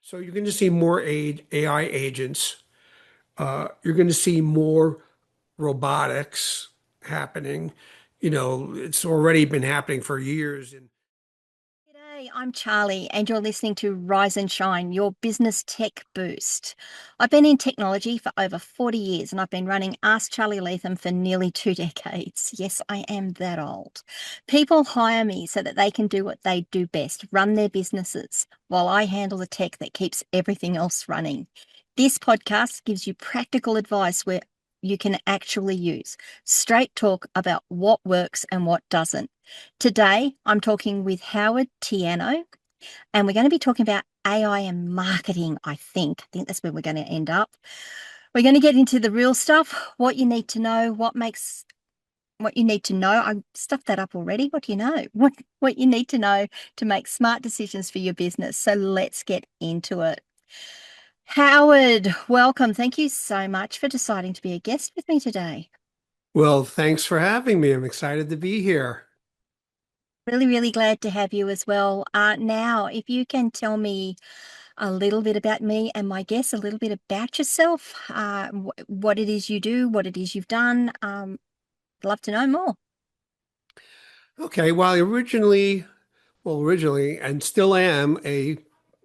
So you're going to see more AI agents. You're going to see more robotics happening. It's already been happening for years. And G'day, I'm Charlie, and you're listening to Rise and Shine, your business tech boost. I've been in technology for over 40 years, and I've been running Ask Charlie Leetham for nearly 2 decades. Yes, I am that old. People hire me so that they can do what they do best, run their businesses, while I handle the tech that keeps everything else running. This podcast gives you practical advice where you can actually use straight talk about what works and what doesn't. Today, I'm talking with Howard Tizano, and we're going to be talking about AI and marketing, I think. I think that's where we're going to end up. We're going to get into the real stuff, what you need to know, what you need to know. I stuffed that up already. What do you know? What you need to know to make smart decisions for your business. So let's get into it. Howard, welcome. Thank you so much for deciding to be a guest with me today. well, thanks for having me. I'm excited to be here. Really, really glad to have you as well. Now, if you can tell me a little bit about me and my guests, a little bit about yourself, what it is you do, what it is you've done. I'd love to know more. Okay, well, originally, and still am a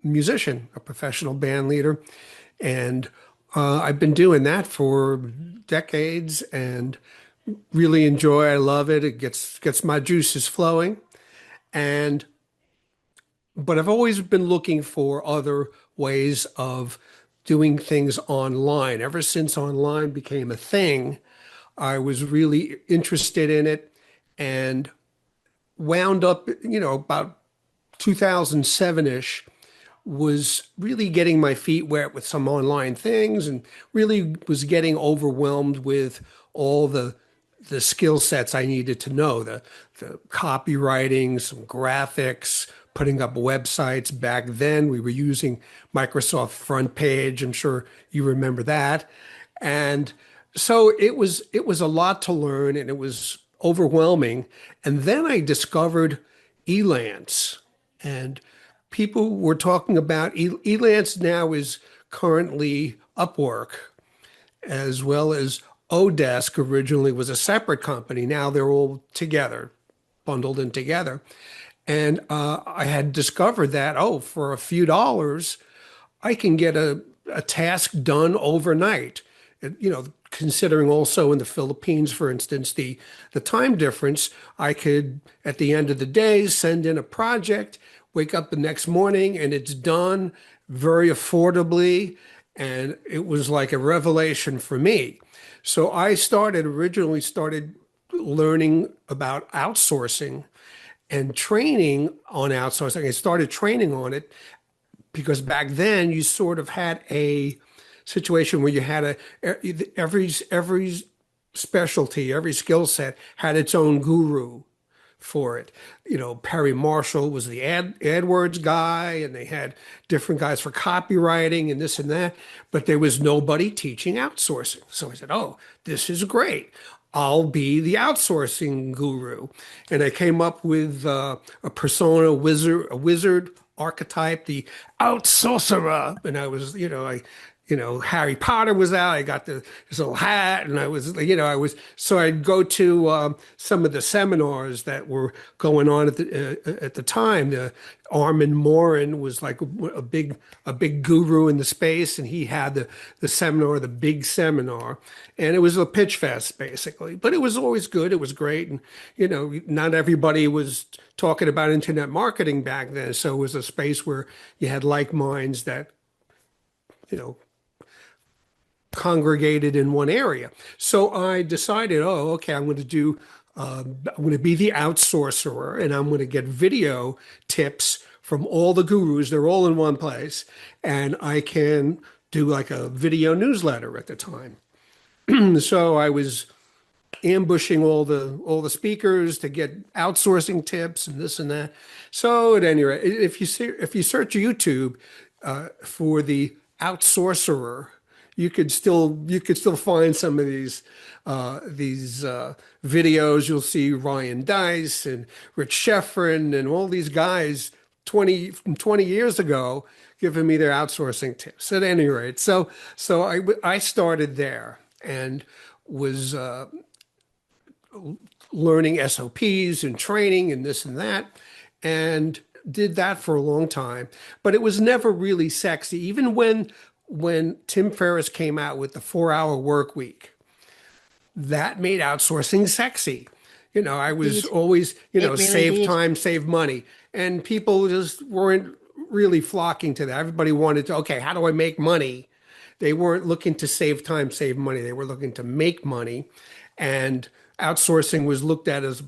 musician, a professional band leader, and I've been doing that for decades and really enjoy. I love it. It gets my juices flowing. And but I've always been looking for other ways of doing things online. Ever since online became a thing, I was really interested in it and wound up, about 2007-ish, was really getting my feet wet with some online things and really was getting overwhelmed with all the skill sets I needed to know, the copywriting, some graphics, putting up websites. Back then, we were using Microsoft FrontPage. I'm sure you remember that. And so it was a lot to learn and it was overwhelming. And then I discovered Elance, and people were talking about Elance now is currently Upwork, as well as Odesk originally was a separate company. Now they're all together, bundled in together. And I had discovered that, oh, for a few dollars, I can get a task done overnight. Considering also in the Philippines, for instance, the time difference, I could, at the end of the day, send in a project, wake up the next morning, and it's done very affordably. And it was like a revelation for me. So I originally started learning about outsourcing and training on outsourcing. I started training on it because back then you sort of had a situation where you had every specialty, every skill set had its own guru for it. Perry Marshall was the AdWords guy, and they had different guys for copywriting and this and that, but there was nobody teaching outsourcing. So I said, oh, this is great. I'll be the outsourcing guru. And I came up with a persona, a wizard archetype, the outsorcerer. And I was, Harry Potter was out. I got this little hat, and so I'd go to some of the seminars that were going on at the time. Armin Morin was like a big guru in the space, and he had the seminar, the big seminar, and it was a pitch fest basically. But it was always good. It was great, and not everybody was talking about internet marketing back then, so it was a space where you had like minds that you know congregated in one area. So I decided, oh, okay, I'm going to be the outsourcer, and I'm going to get video tips from all the gurus. They're all in one place, and I can do like a video newsletter at the time. So I was ambushing all the speakers to get outsourcing tips and this and that. So at any rate, if you search YouTube for the outsourcerer, you could still find some of these videos. You'll see Ryan Dice and Rich Schefren and all these guys 20 years ago, giving me their outsourcing tips. At any rate, so I started there and was learning SOPs and training and this and that, and did that for a long time. But it was never really sexy. Even when Tim Ferriss came out with the 4 hour work week, that made outsourcing sexy. I was Did. always, It really save did. time, save money. And people just weren't really flocking to that. Everybody wanted to, okay, how do I make money? They weren't looking to save time, save money. They were looking to make money. And outsourcing was looked at as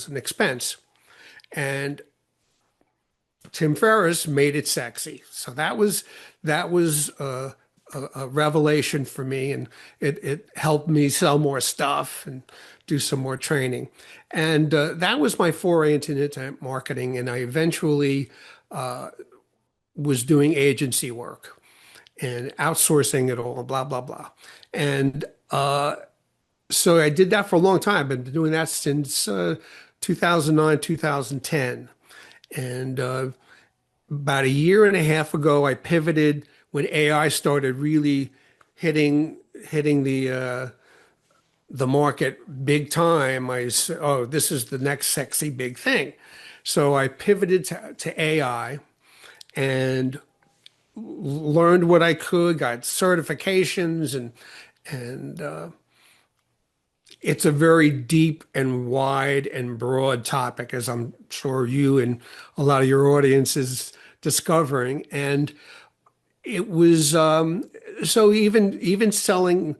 an expense. And Tim Ferriss made it sexy. So that was a revelation for me, and it helped me sell more stuff and do some more training. And that was my foray into internet marketing. And I eventually was doing agency work and outsourcing it all, blah, blah, blah. And so I did that for a long time. I've been doing that since 2009, 2010. And about a year and a half ago, I pivoted when AI started really hitting the market big time. I said, oh, this is the next sexy big thing. So I pivoted to AI and learned what I could, got certifications, and it's a very deep and wide and broad topic, as I'm sure you and a lot of your audience is discovering. And it was so even selling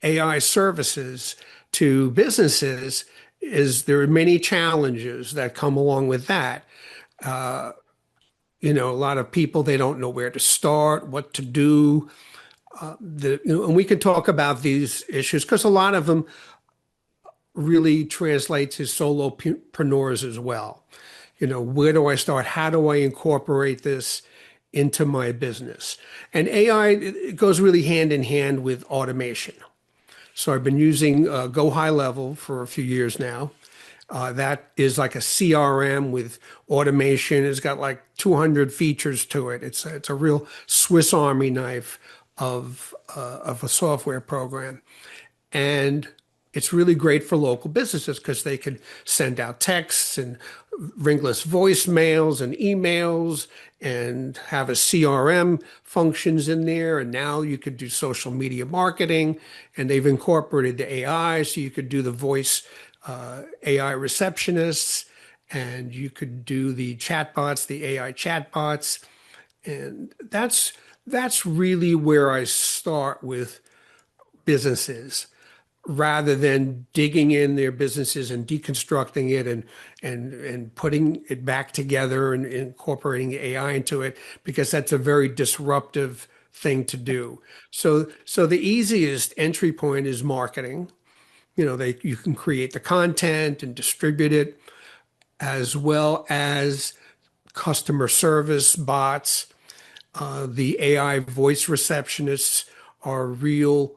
AI services to businesses is there are many challenges that come along with that. A lot of people, they don't know where to start, what to do. And we can talk about these issues because a lot of them really translate to solopreneurs as well. Where do I start? How do I incorporate this into my business? And AI, it goes really hand in hand with automation. So I've been using Go High Level for a few years now. That is like a CRM with automation. It's got like 200 features to it. It's a real Swiss Army knife of a software program. And it's really great for local businesses because they can send out texts and ringless voicemails and emails and have a CRM functions in there. And now you could do social media marketing, and they've incorporated the AI, so you could do the voice AI receptionists, and you could do the chatbots, the AI chatbots. And that's really where I start with businesses rather than digging in their businesses and deconstructing it and putting it back together and incorporating AI into it, because that's a very disruptive thing to do. So the easiest entry point is marketing. You can create the content and distribute it, as well as customer service bots. The AI voice receptionists are real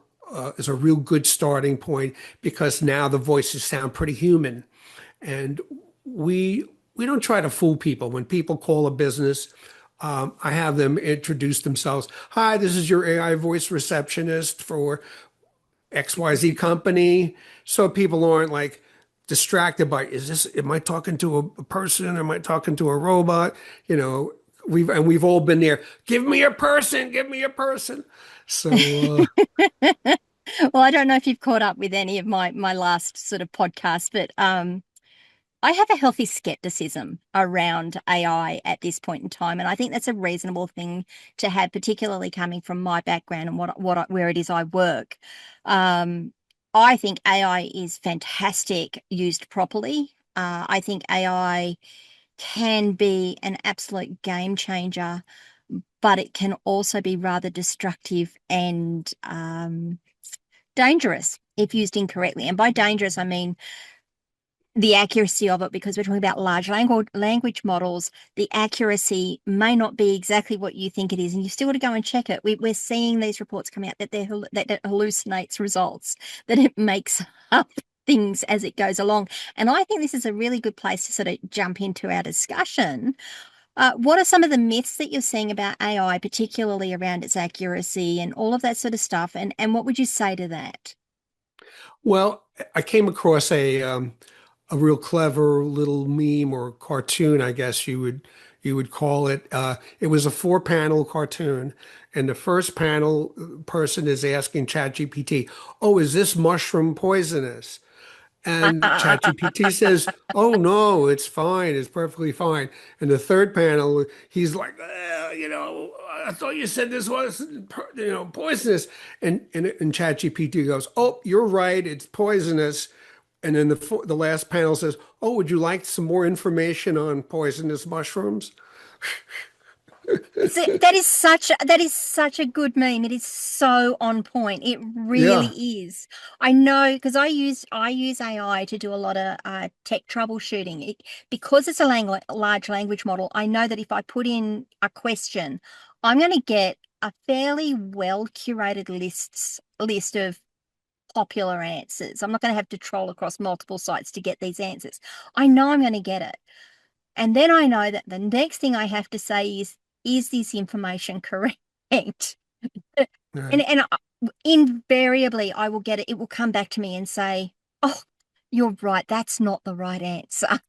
is a real good starting point because now the voices sound pretty human, and we don't try to fool people. When people call a business, I have them introduce themselves. Hi, this is your AI voice receptionist for XYZ company, so people aren't like distracted by, am I talking to a person? Am I talking to a robot? We've all been there. Give me a person, give me a person. So Well, I don't know if you've caught up with any of my last sort of podcast, but I have a healthy skepticism around AI at this point in time, and I think that's a reasonable thing to have, particularly coming from my background and where it is I work. I think AI is fantastic used properly. I think AI can be an absolute game changer, but it can also be rather destructive and dangerous if used incorrectly. And by dangerous, I mean the accuracy of it, because we're talking about large language models. The accuracy may not be exactly what you think it is, and you still got to go and check it. We're seeing these reports come out that that it hallucinates results, that it makes up things as it goes along. And I think this is a really good place to sort of jump into our discussion What are some of the myths that you're seeing about AI, particularly around its accuracy and all of that sort of stuff? And what would you say to that? Well, I came across a real clever little meme or cartoon, I guess you would call it. It was a four-panel cartoon, and the first panel person is asking ChatGPT, "Oh, is this mushroom poisonous?" And ChatGPT says, "Oh no, it's fine. It's perfectly fine." And the third panel, he's like, I thought you said this was, poisonous." And ChatGPT goes, "Oh, you're right. It's poisonous." And then the last panel says, "Oh, would you like some more information on poisonous mushrooms?" That is such a good meme. It is so on point. It really Yeah. is. I know because I use AI to do a lot of tech troubleshooting. Because it's a large language model, I know that if I put in a question, I'm going to get a fairly well curated list of popular answers. I'm not going to have to troll across multiple sites to get these answers. I know I'm going to get it. And then I know that the next thing I have to say is this information correct? Right. And invariably I will get it. It will come back to me and say, "Oh, you're right. That's not the right answer."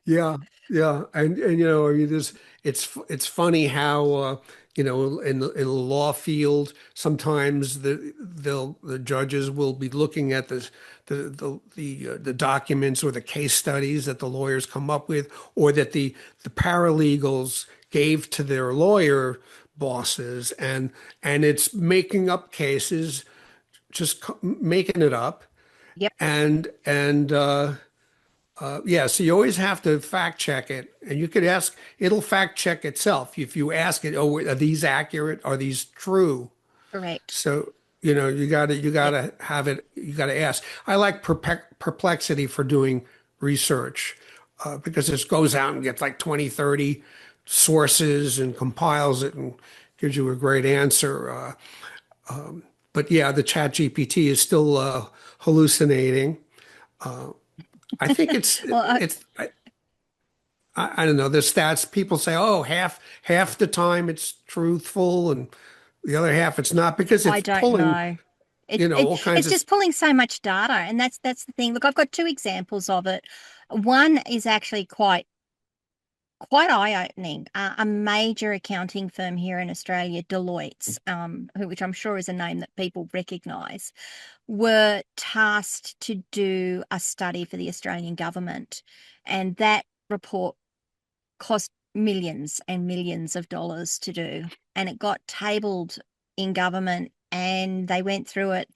Yeah, yeah, and I mean, it's funny how in the law field sometimes the judges will be looking at the documents or the case studies that the lawyers come up with, or that the paralegals gave to their lawyer bosses, and it's making up cases, just making it up, Yep, and yeah, so you always have to fact check it, and you could ask, it'll fact check itself. If you ask it, "Oh, are these accurate? Are these true?" correct. So, you Yep. gotta have it, you gotta ask. I like Perplexity for doing research, because it goes out and gets like 20, 30 sources and compiles it and gives you a great answer. But yeah, the Chat GPT is still hallucinating. I think Well, I don't know, the stats, people say, "Oh, half the time it's truthful and the other half it's not," because I it's don't pulling, know. It, it all kinds it's of. just pulling so much data, and that's the thing. Look, I've got two examples of it. One is actually quite eye-opening. A major accounting firm here in Australia, Deloitte's, which I'm sure is a name that people recognise, were tasked to do a study for the Australian government, and that report cost millions and millions of dollars to do, and it got tabled in government, and they went through it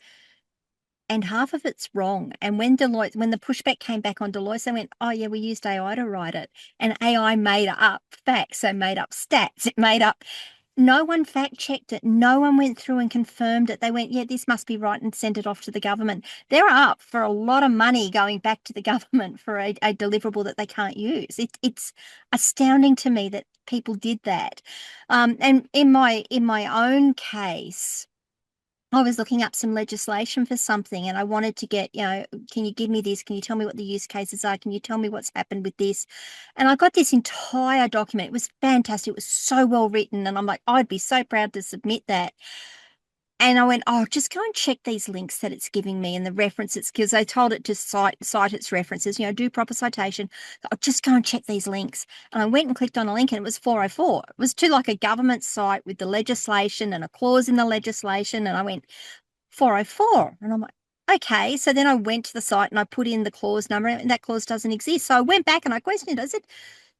and half of it's wrong. And when the pushback came back on Deloitte, they went, "Oh yeah, we used AI to write it." And AI made up facts, so made up stats, it made up. No one fact checked it. No one went through and confirmed it. They went, "Yeah, this must be right," and sent it off to the government. They're up for a lot of money going back to the government for a deliverable that they can't use. It's astounding to me that people did that. And in my own case, I was looking up some legislation for something and I wanted to get, can you give me this? Can you tell me what the use cases are? Can you tell me what's happened with this? And I got this entire document. It was fantastic. It was so well written. And I'm like, I'd be so proud to submit that. And I went, "Oh, just go and check these links that it's giving me and the references," because I told it to cite its references, do proper citation. I'll just go and check these links. And I went and clicked on a link and it was 404. It was to like a government site with the legislation and a clause in the legislation. And I went, 404. And I'm like, okay. So then I went to the site and I put in the clause number and that clause doesn't exist. So I went back and I questioned it. I said,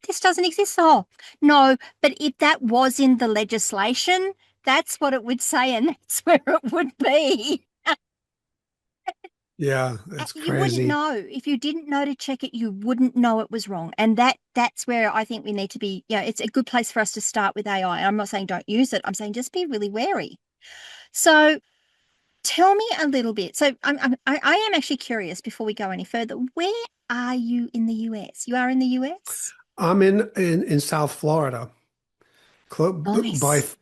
"This doesn't exist." "Oh, no, but if that was in the legislation, that's what it would say and that's where it would be." Yeah, that's You wouldn't crazy. know. If you didn't know to check it, you wouldn't know it was wrong. And that's where I think we need to be, it's a good place for us to start with AI. I'm not saying don't use it. I'm saying just be really wary. So tell me a little bit. So I am actually curious before we go any further. Where are you in the US? You are in the US? I'm in South Florida, by Nice.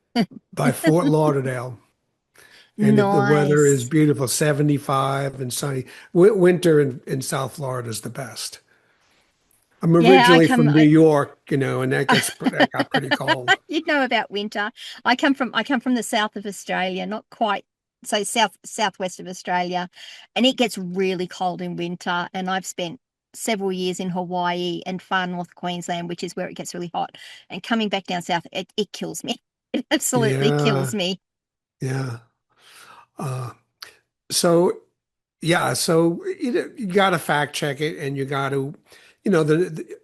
by Fort Lauderdale, and the weather is Nice. beautiful, 75 and sunny. Winter in South Florida is the best. I'm Yeah, I originally come. from New York, and that got pretty cold. You know about winter. I come from the south of Australia, not quite so southwest of Australia, and it gets really cold in winter. And I've spent several years in Hawaii and far north Queensland, which is where it gets really hot. And coming back down south, it kills me. It absolutely kills Yeah, me. yeah. Uh, so yeah, so you got to fact check it, and you got to,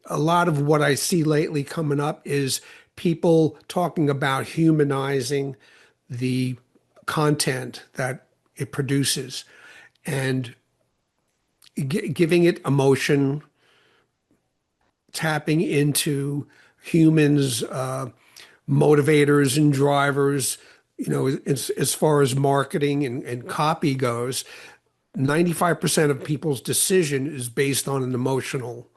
a lot of what I see lately coming up is people talking about humanizing the content that it produces and giving it emotion, tapping into humans, motivators and drivers. As far as marketing and copy goes, 95% of people's decision is based on an emotional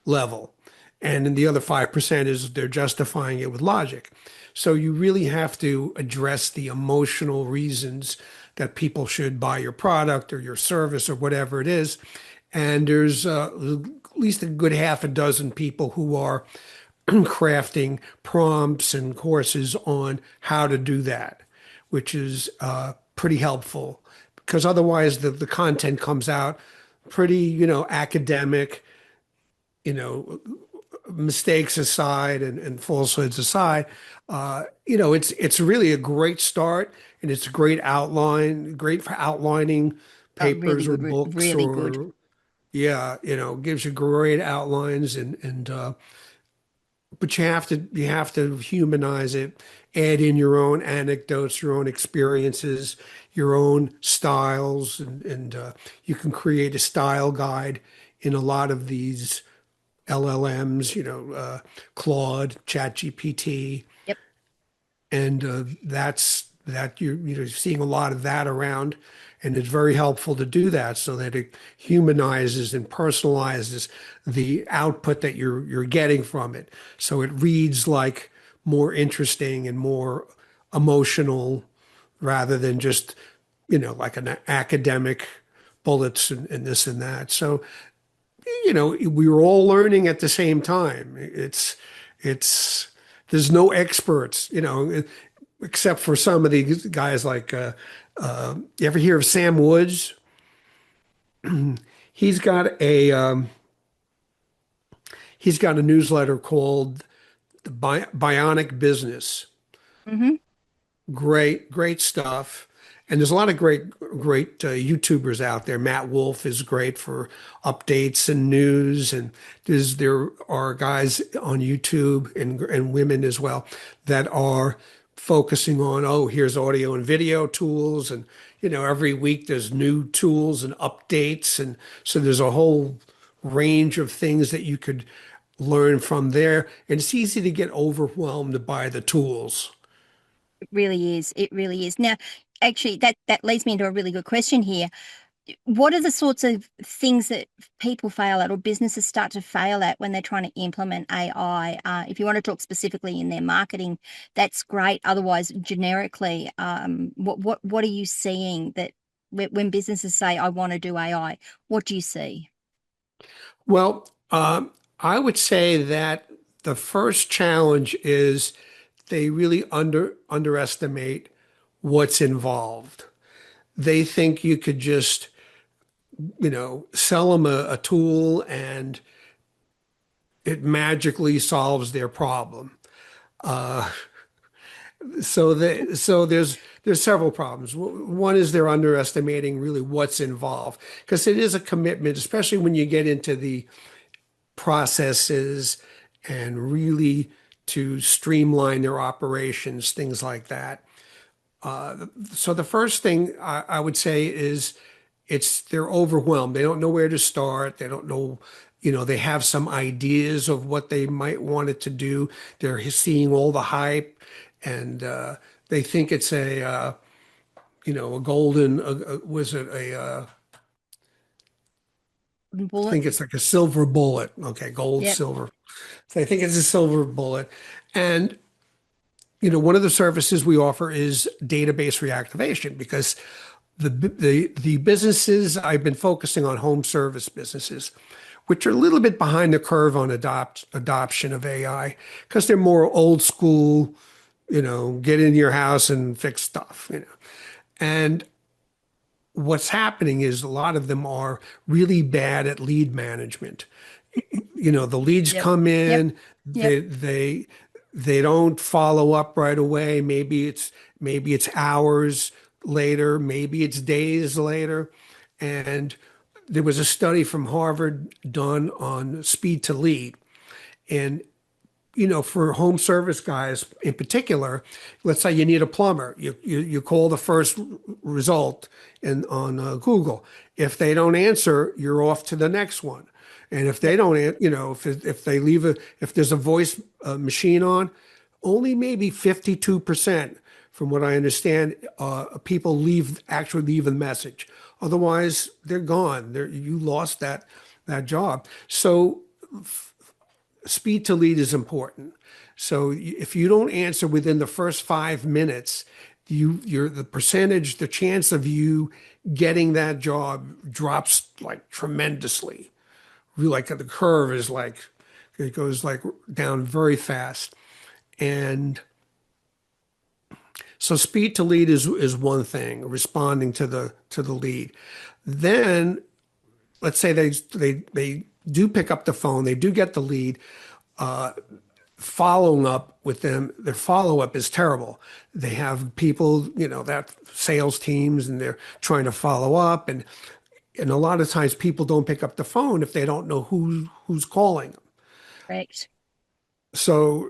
level. And then the other 5% is they're justifying it with logic. So you really have to address the emotional reasons that people should buy your product or your service or whatever it is. And there's at least a good half a dozen people who are crafting prompts and courses on how to do that, which is pretty helpful because otherwise the content comes out pretty, academic, you know, mistakes aside and falsehoods aside. It's really a great start and it's a great outline, great for outlining Really papers or good, books really good. or yeah, gives you great outlines and but you have to humanize it, add in your own anecdotes, your own experiences, your own styles, and you can create a style guide in a lot of these LLMs, Claude, ChatGPT, Yep, and that you're seeing a lot of that around, and it's very helpful to do that so that it humanizes and personalizes the output that you're getting from it, so it reads like more interesting and more emotional rather than just like an academic bullets and this and that. So we were all learning at the same time. It's there's no experts, except for some of these guys like you ever hear of Sam Woods? He's got a he's got a newsletter called the Bionic Business. hmm Great, great stuff. And there's a lot of great YouTubers out there. Matt Wolf is great for updates and news. And there are guys on YouTube and women as well that are focusing on, oh, here's audio and video tools. And, every week there's new tools and updates. And so there's a whole range of things that you could learn from there. And it's easy to get overwhelmed by the tools. It really is. It really is. Now, actually, that leads me into a really good question here. What are the sorts of things that people fail at or businesses start to fail at when they're trying to implement AI? If you want to talk specifically in their marketing, that's great. Otherwise, generically, what are you seeing that when businesses say, "I want to do AI," what do you see? Well, I would say that the first challenge is they really underestimate what's involved. They think you could just, sell them a tool and it magically solves their problem. Uh, so there's several problems. One is they're underestimating really what's involved because it is a commitment, especially when you get into the processes and really to streamline their operations, things like that. So the first thing I would say is they're overwhelmed. They don't know where to start. They don't know, they have some ideas of what they might want it to do. They're seeing all the hype and they think it's a golden, was it I Bullet. think it's like a silver bullet. Okay, gold, Yep. silver. So I think it's a silver bullet. And, one of the services we offer is database reactivation because the businesses I've been focusing on home service businesses which are a little bit behind the curve on adoption of AI because they're more old school, get in your house and fix stuff. And what's happening is a lot of them are really bad at lead management. The leads Yep. come Yep. in, Yep. they don't follow up right away. Maybe it's hours later, maybe it's days later. And there was a study from Harvard done on speed to lead. And for home service guys in particular, let's say you need a plumber. You call the first result on Google. If they don't answer, you're off to the next one. And if they Yep. don't, if they if there's a voice machine on, only maybe 52%, from what I understand, people actually leave a message. Otherwise, they're gone. You lost that job. So speed to lead is important. So if you don't answer within the first 5 minutes, the chance of you getting that job drops like tremendously. Like the curve is like it goes like down very fast. And so speed to lead is one thing, responding to the lead. Then let's say they do pick up the phone, they do get the lead. Following up with them, their follow up is terrible. They have people, that sales teams, and they're trying to follow up, and a lot of times people don't pick up the phone if they don't know who's calling them. Correct. So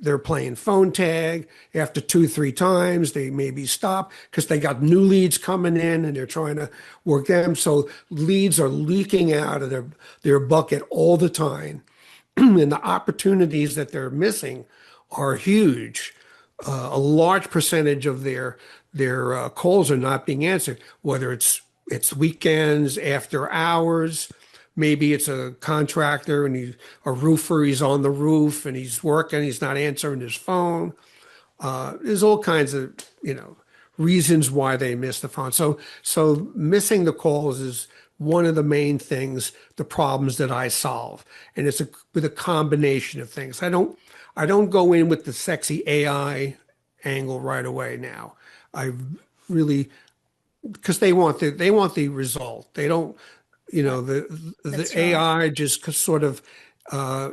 they're playing phone tag. After two, three times, they maybe stop because they got new leads coming in and they're trying to work them. So leads are leaking out of their bucket all the time. And the opportunities that they're missing are huge. A large percentage of their calls are not being answered, whether it's weekends, after hours. Maybe it's a contractor and he's a roofer. He's on the roof and he's working. He's not answering his phone. There's all kinds of reasons why they miss the phone. So missing the calls is one of the main things, the problems that I solve, and it's with a combination of things. I don't go in with the sexy AI angle right away now. I really because they want the result. They don't, Yep. the That's right. AI just sort of uh,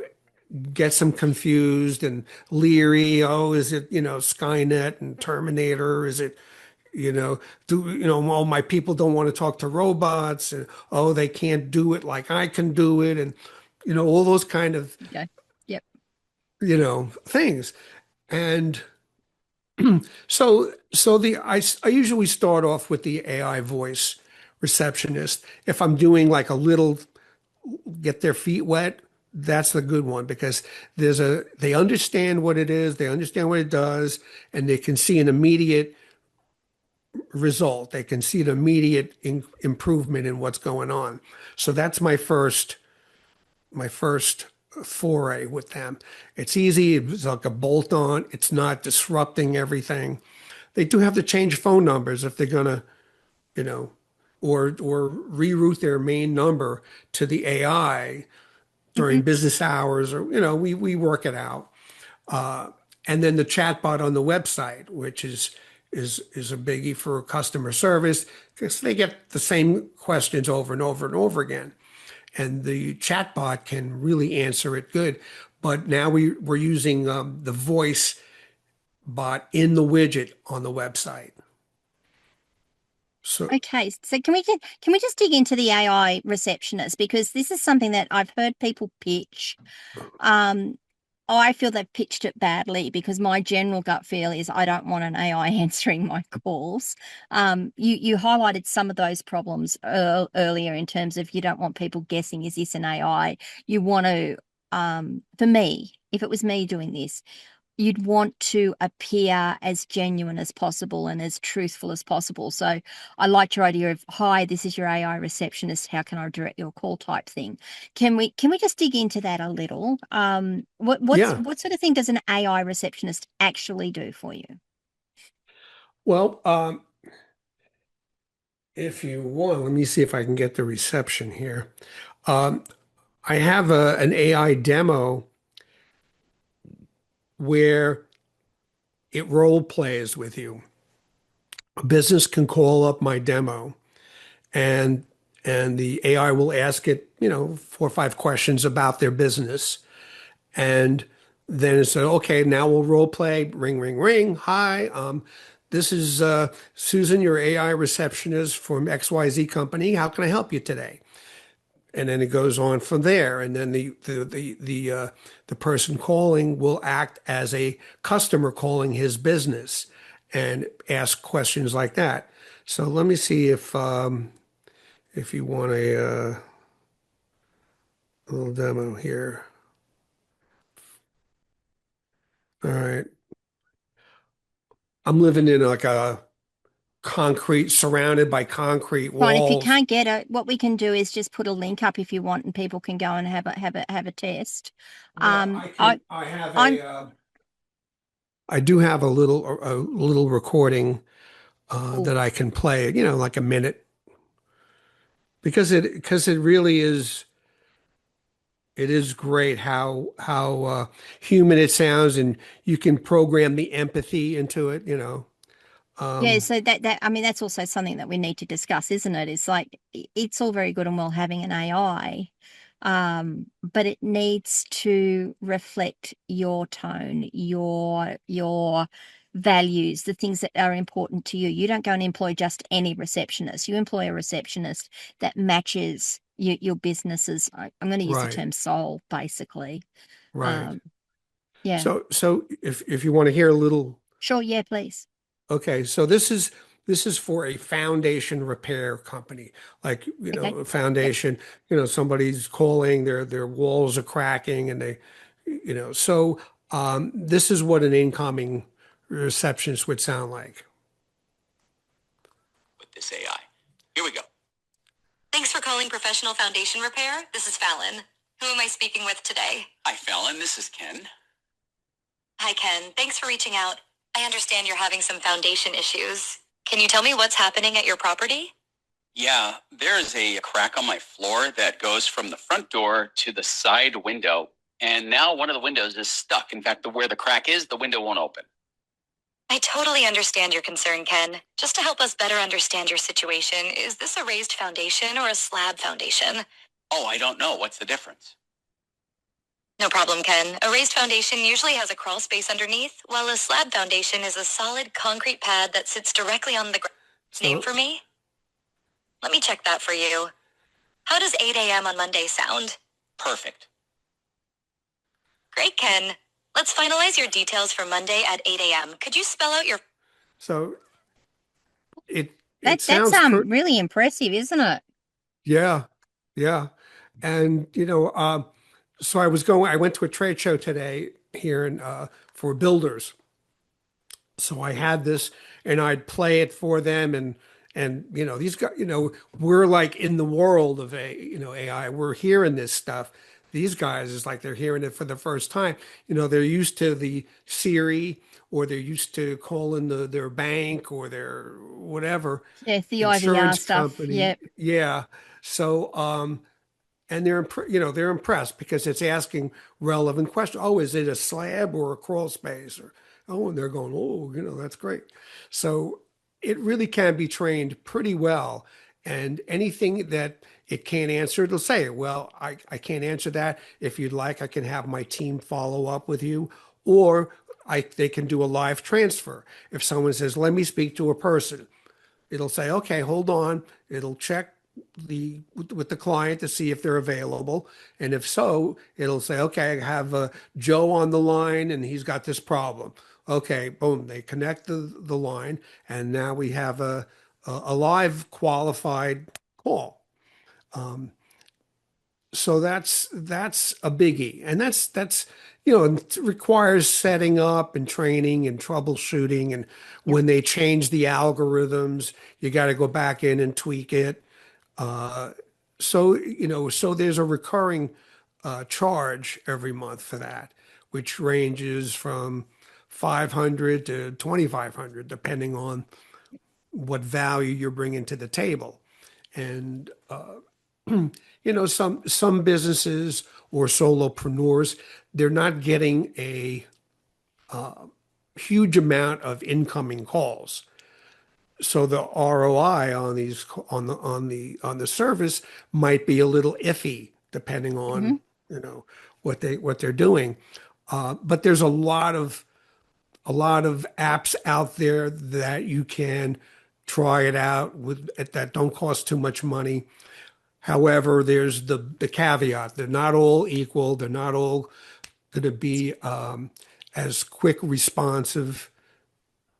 gets them confused and leery. Oh, is it, Skynet and Terminator? Is it, well, my people don't want to talk to robots, and oh, they can't do it like I can do it, and all those kind of Okay. Yep. things. And so I usually start off with the AI voice receptionist. If I'm doing like a little get their feet wet, that's the good one because they understand what it is, they understand what it does, and they can see an immediate result. They can see an immediate improvement in what's going on. So that's my first foray with them. It's easy. It's like a bolt on. It's not disrupting everything. They do have to change phone numbers if they're gonna, you know, or reroute their main number to the AI Hmm. during business hours, or we work it out. And then the chatbot on the website, which is a biggie for customer service because they get the same questions over and over and over again. And the chatbot can really answer it good. But now we're using the voice bot in the widget on the website. So Okay, so can we just dig into the AI receptionist because this is something that I've heard people pitch. Um, I feel they've pitched it badly because my general gut feel is I don't want an AI answering my calls. You highlighted some of those problems earlier in terms of you don't want people guessing, is this an AI? You want to, for me, if it was me doing this, you'd want to appear as genuine as possible and as truthful as possible. So I liked your idea of, hi, this is your AI receptionist. How can I direct your call type thing? Can we just dig into that a little? yeah, What sort of thing does an AI receptionist actually do for you? well, if you want, let me see if I can get the reception here. I have an AI demo where it role plays with you. A business can call up my demo and the AI will ask it, 4 or 5 questions about their business. And then it said, okay, now we'll role play. Ring, ring, ring. Hi, this is Susan, your AI receptionist from XYZ company. How can I help you today? And then it goes on from there. And then the person calling will act as a customer calling his business and ask questions like that. So let me see if you want a little demo here. All right. I'm living in like a concrete, surrounded by concrete Fine. If you walls. can't get it, what we can do is just put a link up if you want, and people can go and have a test. Well, I I'm I do have a little recording cool. that I can play, like a minute, because it really is, it is great how human it sounds, and you can program the empathy into it. Yeah, Um, so that I mean that's also something that we need to discuss, isn't it? It's like it's all very good and well having an AI, but it needs to reflect your tone, your values, the things that are important to you. You don't go and employ just any receptionist. You employ a receptionist that matches your business's. I'm going to use the right, term soul, basically. right. Um, yeah. So if you want to hear a little. Sure. Yeah, please. Okay, so this is for a foundation repair company. Like, Okay. a Yep. foundation, somebody's calling, their walls are cracking and so this is what an incoming receptionist would sound like. With this AI. Here we go. Thanks for calling Professional Foundation Repair. This is Fallon. Who am I speaking with today? Hi, Fallon. This is Ken. Hi, Ken. Thanks for reaching out. I understand you're having some foundation issues. Can you tell me what's happening at your property? Yeah, there's a crack on my floor that goes from the front door to the side window. And now one of the windows is stuck. In fact, where the crack is, the window won't open. I totally understand your concern, Ken. Just to help us better understand your situation, is this a raised foundation or a slab foundation? Oh, I don't know. What's the difference? No problem, Ken. A raised foundation usually has a crawl space underneath, while a slab foundation is a solid concrete pad that sits directly on the ground. Name So for me? Let me check that for you. How does 8 a.m. on Monday sound? Perfect. Great, Ken. Let's finalize your details for Monday at 8 a.m. Could you spell out your... so it That's sounds really impressive, isn't it? yeah, yeah. And so I went to a trade show today here for builders. So I had this and I'd play it for them, and these guys, we're like in the world of AI. We're hearing this stuff. These guys is like they're hearing it for the first time. They're used to the Siri, or they're used to calling their bank or their whatever Yeah, the IVR insurance stuff. company. Yep. Yeah. So and they're impressed because it's asking relevant questions. Oh, is it a slab or a crawl space? Or oh, and they're going, oh, that's great. So it really can be trained pretty well. And anything that it can't answer, it'll say, well, I can't answer that. If you'd like, I can have my team follow up with you, or they can do a live transfer. If someone says, let me speak to a person, it'll say, okay, hold on. It'll check with the client to see if they're available. And if so, it'll say, okay, I have Joe on the line and he's got this problem. Okay, boom, they connect the line, and now we have a live qualified call. Um, so that's a biggie, and that's it requires setting up and training and troubleshooting, and Yep. when they change the algorithms, you got to go back in and tweak it. Uh, so there's a recurring charge every month for that, which ranges from 500 to 2,500, depending on what value you're bringing to the table. And some businesses or solopreneurs, they're not getting a huge amount of incoming calls. So the ROI on these on the service might be a little iffy depending Hmm. on, what they're doing. But there's a lot of apps out there that you can try it out with that don't cost too much money. However, there's the caveat. They're not all equal. They're not all going to be as quick responsive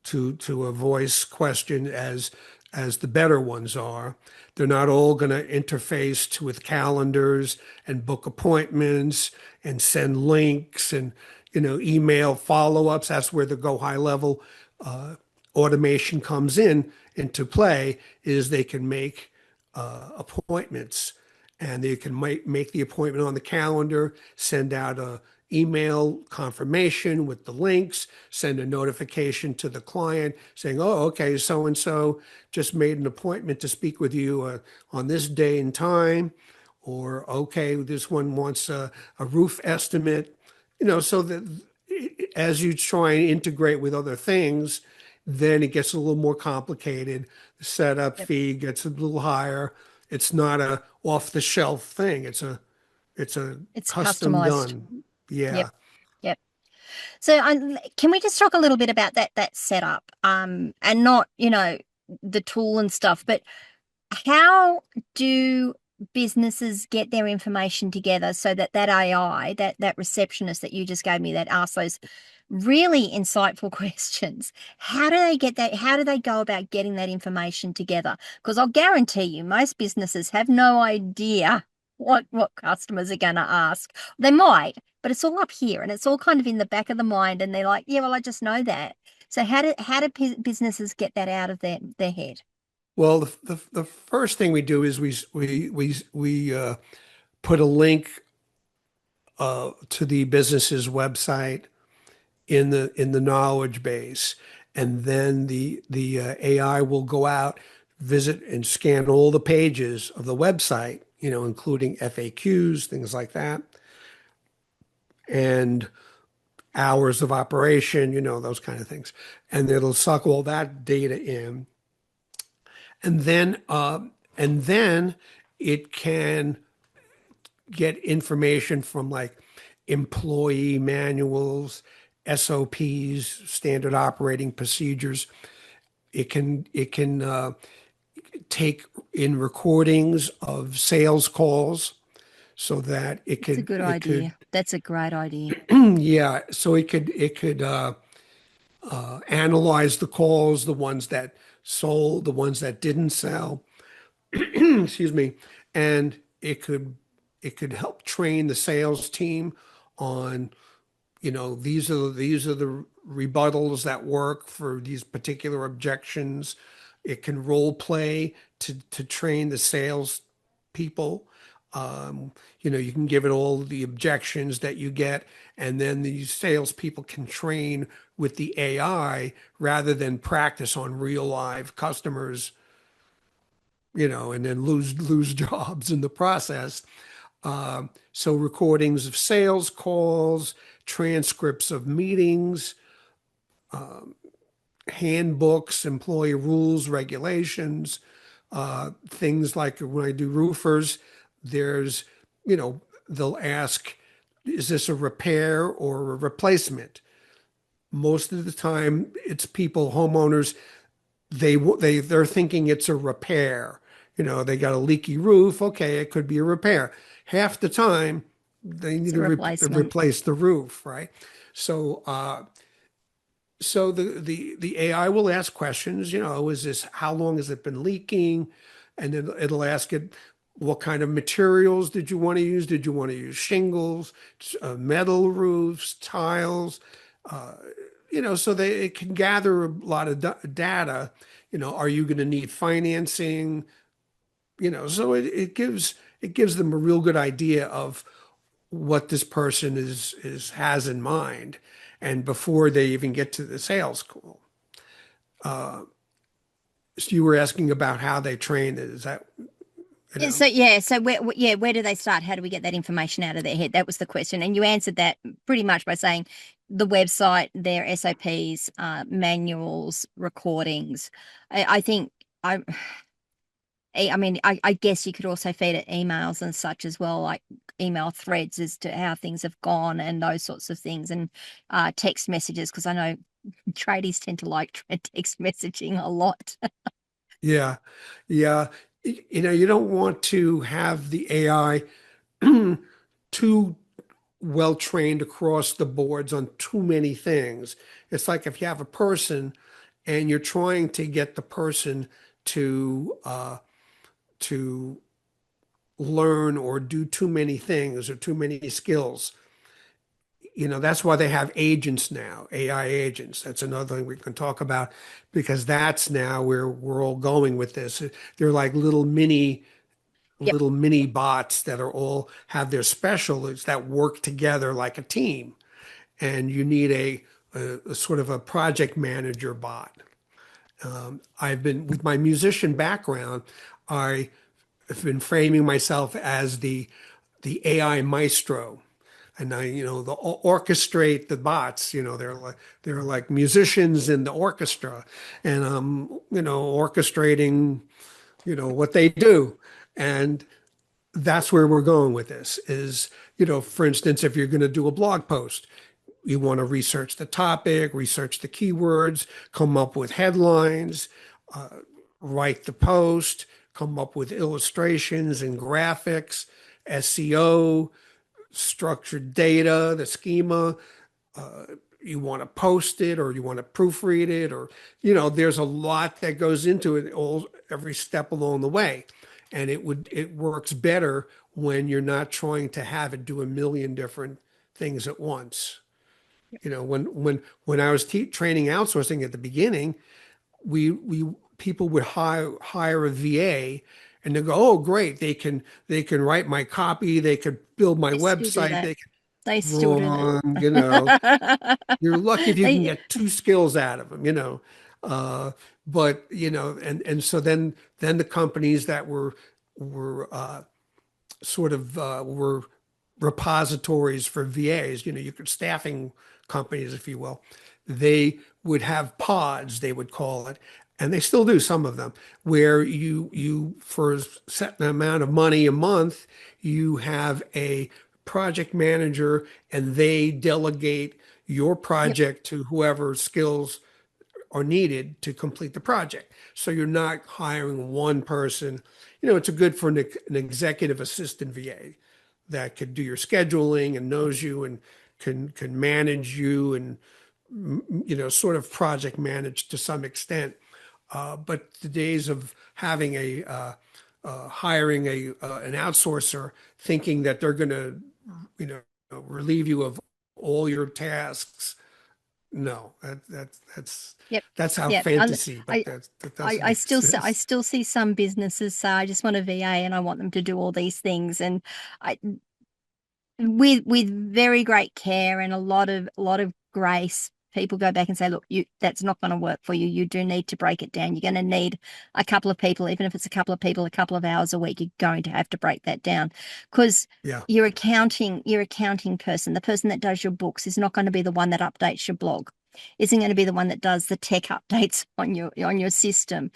to a voice question as the better ones are. They're not all going to interface with calendars and book appointments and send links and email follow-ups. That's where the go high level automation comes into play, is they can make appointments, and they can make the appointment on the calendar, send out a email confirmation with the links, send a notification to the client saying, oh, okay, so and so just made an appointment to speak with you on this day and time, or okay, this one wants a roof estimate, so that as you try and integrate with other things, then it gets a little more complicated. The setup Yep. fee gets a little higher. It's not a off the shelf thing. It's a It's custom customized. done. Yep. Yeah. Yep. So can we just talk a little bit about that setup, and not, the tool and stuff, but how do businesses get their information together so that AI, that receptionist that you just gave me that asks those really insightful questions, how do they get that? How do they go about getting that information together? Because I'll guarantee you, most businesses have no idea what customers are going to ask. They might, but it's all up here and it's all kind of in the back of the mind, and they're like, yeah, well, I just know that. So how do businesses get that out of their head? Well, the first thing we do is we put a link to the business's website in the knowledge base, and then the AI will go out, visit, and scan all the pages of the website, including FAQs, things like that, and hours of operation, those kind of things, and it'll suck all that data in, and then it can get information from like employee manuals, SOPs, standard operating procedures. It can take in recordings of sales calls so that it It's a could good it could idea. That's a great idea. yeah, so it could analyze the calls, the ones that sold, the ones that didn't sell, excuse me, and it could help train the sales team on, these are the rebuttals that work for these particular objections. It can role play to train the sales people. You can give it all the objections that you get, and then these salespeople can train with the AI rather than practice on real live customers, and then lose jobs in the process. So recordings of sales calls, transcripts of meetings, handbooks, employee rules, regulations, things like when I do roofers, there's, they'll ask, is this a repair or a replacement? Most of the time, it's people, homeowners, they're thinking it's a repair. They got a leaky roof. Okay, it could be a repair. Half the time, they It's need a to replacement. replace the roof, right? So, the AI will ask questions. Is this, how long has it been leaking? And then it'll ask it, what kind of materials did you want to use? Did you want to use shingles, metal roofs, tiles? So it can gather a lot of data. Are you going to need financing? So it gives them a real good idea of what this person has in mind, and before they even get to the sales call. So you were asking about how they train it. Is that you Yeah, know. so where do they start? How do we get that information out of their head? That was the question, and you answered that pretty much by saying the website, their SOPs, manuals, recordings. I think I. I mean, I guess you could also feed it emails and such as well, like email threads as to how things have gone and those sorts of things, and text messages, because I know tradies tend to like text messaging a lot. Yeah. Yeah. You know, you don't want to have the AI too well trained across the boards on too many things. It's like if you have a person and you're trying to get the person to learn or do too many things or too many skills. You know, that's why they have agents now, AI agents. That's another thing we can talk about because that's now where we're all going with this. They're like Yep. little mini bots that are all have their specialists that work together like a team. And you need a sort of a project manager bot. I've been with my musician background, I have been framing myself as the AI maestro. And I, you know, the orchestrate the bots, you know, they're like musicians in the orchestra, and you know, orchestrating, you know, what they do. And that's where we're going with this is, you know, for instance, if you're going to do a blog post, you want to research the topic, research the keywords, come up with headlines, write the post, come up with illustrations and graphics, SEO, structured data, the schema. You want to post it or you want to proofread it, or, you know, there's a lot that goes into it all every step along the way. And it works better when you're not trying to have it do a million different things at once. You know, when I was training outsourcing at the beginning, we people would hire a VA and they go, oh great, they can write my copy, they could build my They still do website, that. they can They still do wrong, you know. that. You're lucky if you can They, get two skills out of them, you know. Uh, but you know, and so then the companies that were sort of were repositories for VAs, you know, you could staffing companies, if you will. They would have pods, they would call it, and they still do some of them, where you for a certain amount of money a month, you have a project manager and they delegate your yep, project to whoever skills are needed to complete the project. So you're not hiring one person. You know, it's a good for an executive assistant VA that could do your scheduling and knows you and can manage you and you know sort of project manage to some extent. But the days of having hiring an outsourcer thinking that they're going to you know relieve you of all your tasks, no, yep, that's our yeah. fantasy, but I, that doesn't I exist. still see some businesses say, I just want a VA and I want them to do all these things, and I with very great care and a lot of grace, people go back and say, look, you that's not going to work for you. You do need to break it down. You're going to need a couple of people, even if it's a couple of people, a couple of hours a week, you're going to have to break that down, because Yeah. your accounting person, the person that does your books, is not going to be the one that updates your blog, isn't going to be the one that does the tech updates on your system.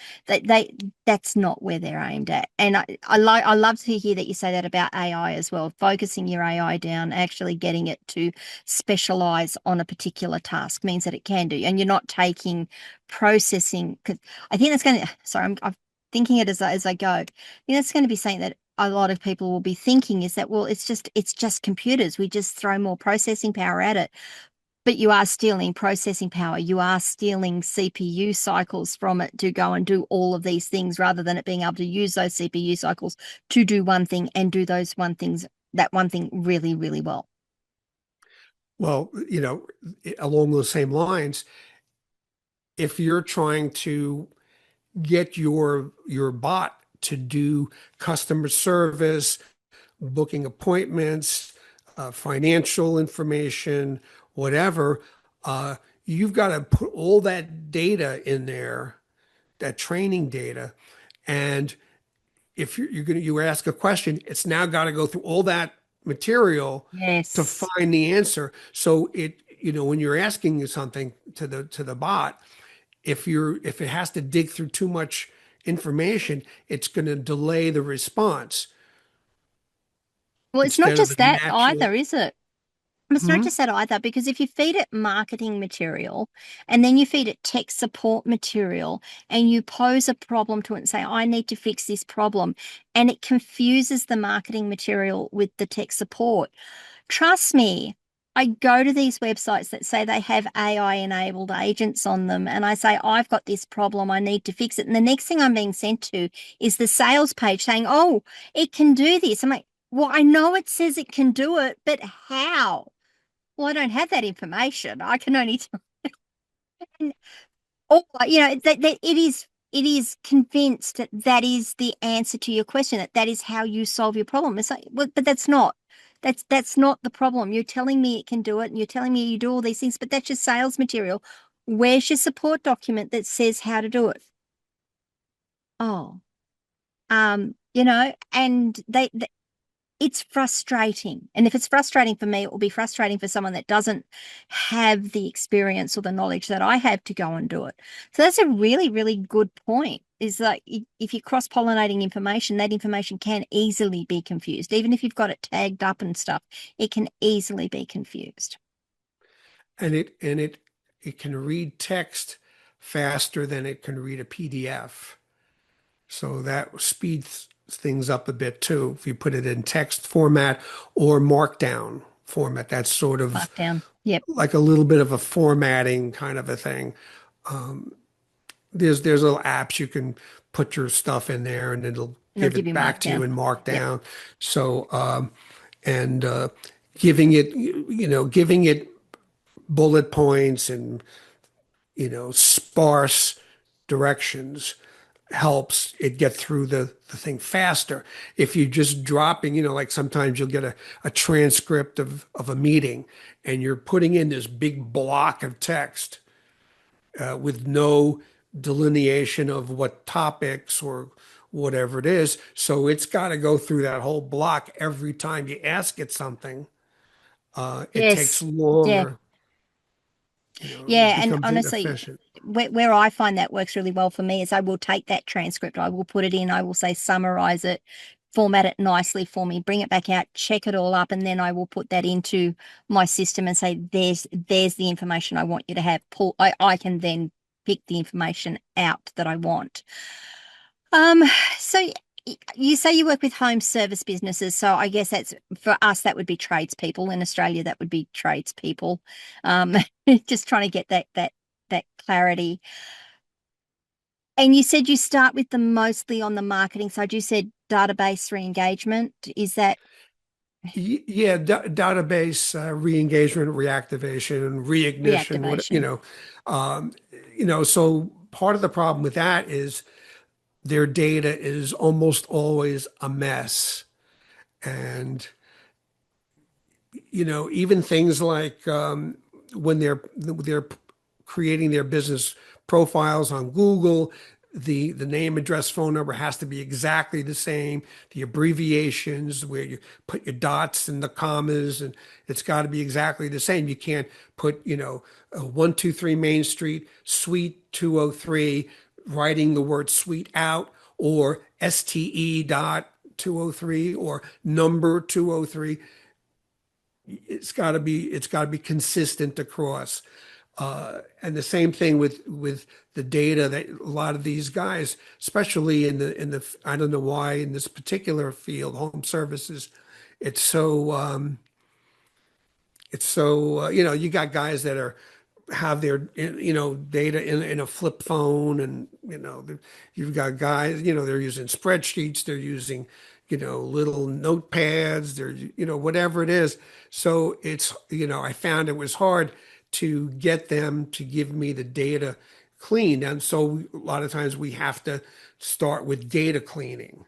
That's not where they're aimed at. And I love to hear that you say that about AI as well, focusing your AI down, actually getting it to specialize on a particular task means that it can do, and you're not taking processing. Because I think that's going to, sorry, I'm thinking it as I go. I think that's going to be something that a lot of people will be thinking is that, well, it's just computers. We just throw more processing power at it. But you are stealing processing power. You are stealing CPU cycles from it to go and do all of these things, rather than it being able to use those CPU cycles to do one thing and do that one thing really, really well. Well, you know, along those same lines, if you're trying to get your bot to do customer service, booking appointments, financial information, whatever, uh, you've got to put all that data in there, that training data, and if you ask a question, it's now got to go through all that material to Yes. find the answer. So when you're asking something to the bot, if it has to dig through too much information, it's going to delay the response Well, it's not instead of a just that natural. either, is it? It's not Hmm? just that either, because if you feed it marketing material and then you feed it tech support material and you pose a problem to it and say, I need to fix this problem, and it confuses the marketing material with the tech support. Trust me, I go to these websites that say they have AI enabled agents on them, and I say, I've got this problem, I need to fix it. And the next thing I'm being sent to is the sales page saying, oh, it can do this. I'm like, well, I know it says it can do it, but how? Well, I don't have that information. I can only tell. Or, that it is convinced that that is the answer to your question, that is how you solve your problem. It's like, well, but that's not the problem. You're telling me it can do it, and you're telling me you do all these things, but that's your sales material. Where's your support document that says how to do it? Oh, and it's frustrating. And if it's frustrating for me, it will be frustrating for someone that doesn't have the experience or the knowledge that I have to go and do it. So that's a really, really good point. Is like if you're cross-pollinating information, that information can easily be confused. Even if you've got it tagged up and stuff, it can easily be confused. And it can read text faster than it can read a PDF. So that speeds things up a bit too. If you put it in text format or markdown format, that's sort of Markdown. Yep. like a little bit of a formatting kind of a thing. There's little apps you can put your stuff in there and it'll And it'll give give it you back to you markdown. in Yep. markdown. So and giving it bullet points and sparse directions helps it get through the thing faster. If you're just dropping, like sometimes you'll get a transcript of a meeting and you're putting in this big block of text with no delineation of what topics or whatever it is. So it's got to go through that whole block every time you ask it something. It takes Yes. Yeah. longer, it Yeah. And becomes honestly, inefficient. where I find that works really well for me is I will take that transcript, I will put it in, I will say summarize it, format it nicely for me, bring it back out, check it all up, and then I will put that into my system and say, there's the information I want you to have. I can then pick the information out that I want. Um, so you say you work with home service businesses, so I guess that's for us, that would be tradespeople. In Australia, that would be tradespeople. Um, just trying to get that clarity. And you said you start with them mostly on the marketing side. You said database re-engagement. Is that Yeah, database re-engagement, reactivation, reignition, reactivation? um, so part of the problem with that is their data is almost always a mess. And, even things like when they're creating their business profiles on Google, the name, address, phone number has to be exactly the same. The abbreviations where you put your dots and the commas, and it's got to be exactly the same. You can't put, 123 Main Street, Suite 203, writing the word suite out, or STE dot 203 or number 203. It's got to be consistent across. And the same thing with the data that a lot of these guys, especially in the I don't know why in this particular field, home services, it's so you got guys that have their data in a flip phone, and you've got guys, they're using spreadsheets, they're using little notepads, they're whatever it is. So I found it was hard to get them to give me the data cleaned, and so a lot of times we have to start with data cleaning.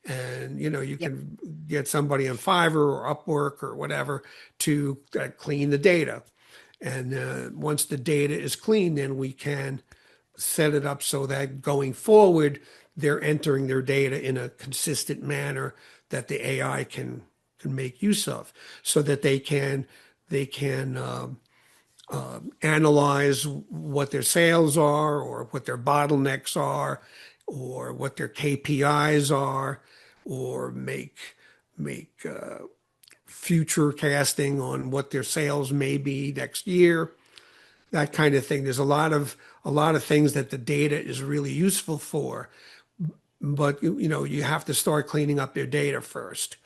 And you Yep. can get somebody on Fiverr or Upwork or whatever to clean the data. And once the data is clean, then we can set it up so that going forward, they're entering their data in a consistent manner that the AI can make use of, so that they can analyze what their sales are, or what their bottlenecks are, or what their KPIs are, or make future casting on what their sales may be next year, that kind of thing. There's a lot of things that the data is really useful for, but you have to start cleaning up their data first.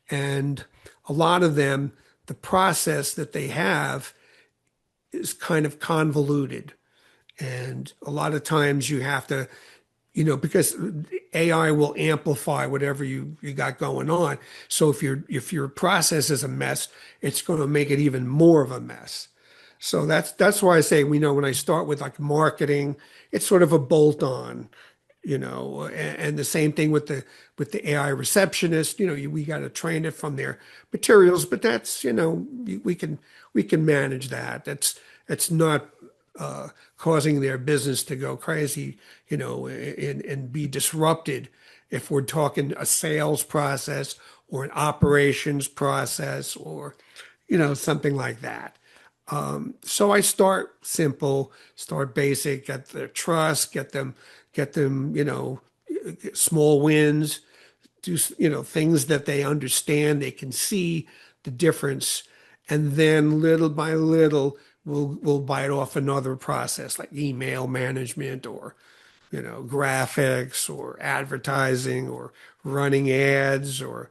And a lot of them, the process that they have is kind of convoluted. And a lot of times you have to, because AI will amplify whatever you got going on. So if your process is a mess, it's going to make it even more of a mess. So that's why I say, when I start with like marketing, it's sort of a bolt on, and the same thing with the AI receptionist. We got to train it from their materials, but that's, we can manage that. That's not causing their business to go crazy, and be disrupted if we're talking a sales process or an operations process, or something like that. So I start simple, start basic, get their trust, get them, small wins, do, things that they understand, they can see the difference. And then little by little, we'll bite off another process like email management, or, graphics, or advertising, or running ads, or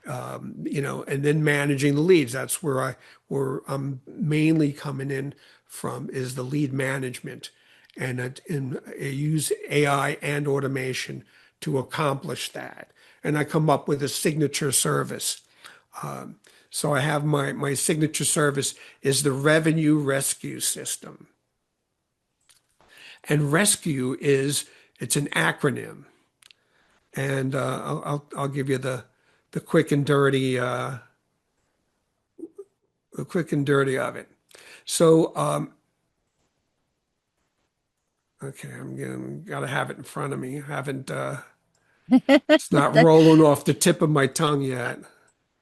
and then managing the leads. That's where I'm mainly coming in from, is the lead management, and I use AI and automation to accomplish that. And I come up with a signature service. So I have my signature service is the revenue rescue system. And rescue it's an acronym. And I'll give you the quick and dirty of it. So okay, gotta have it in front of me. I haven't it's not rolling off the tip of my tongue yet.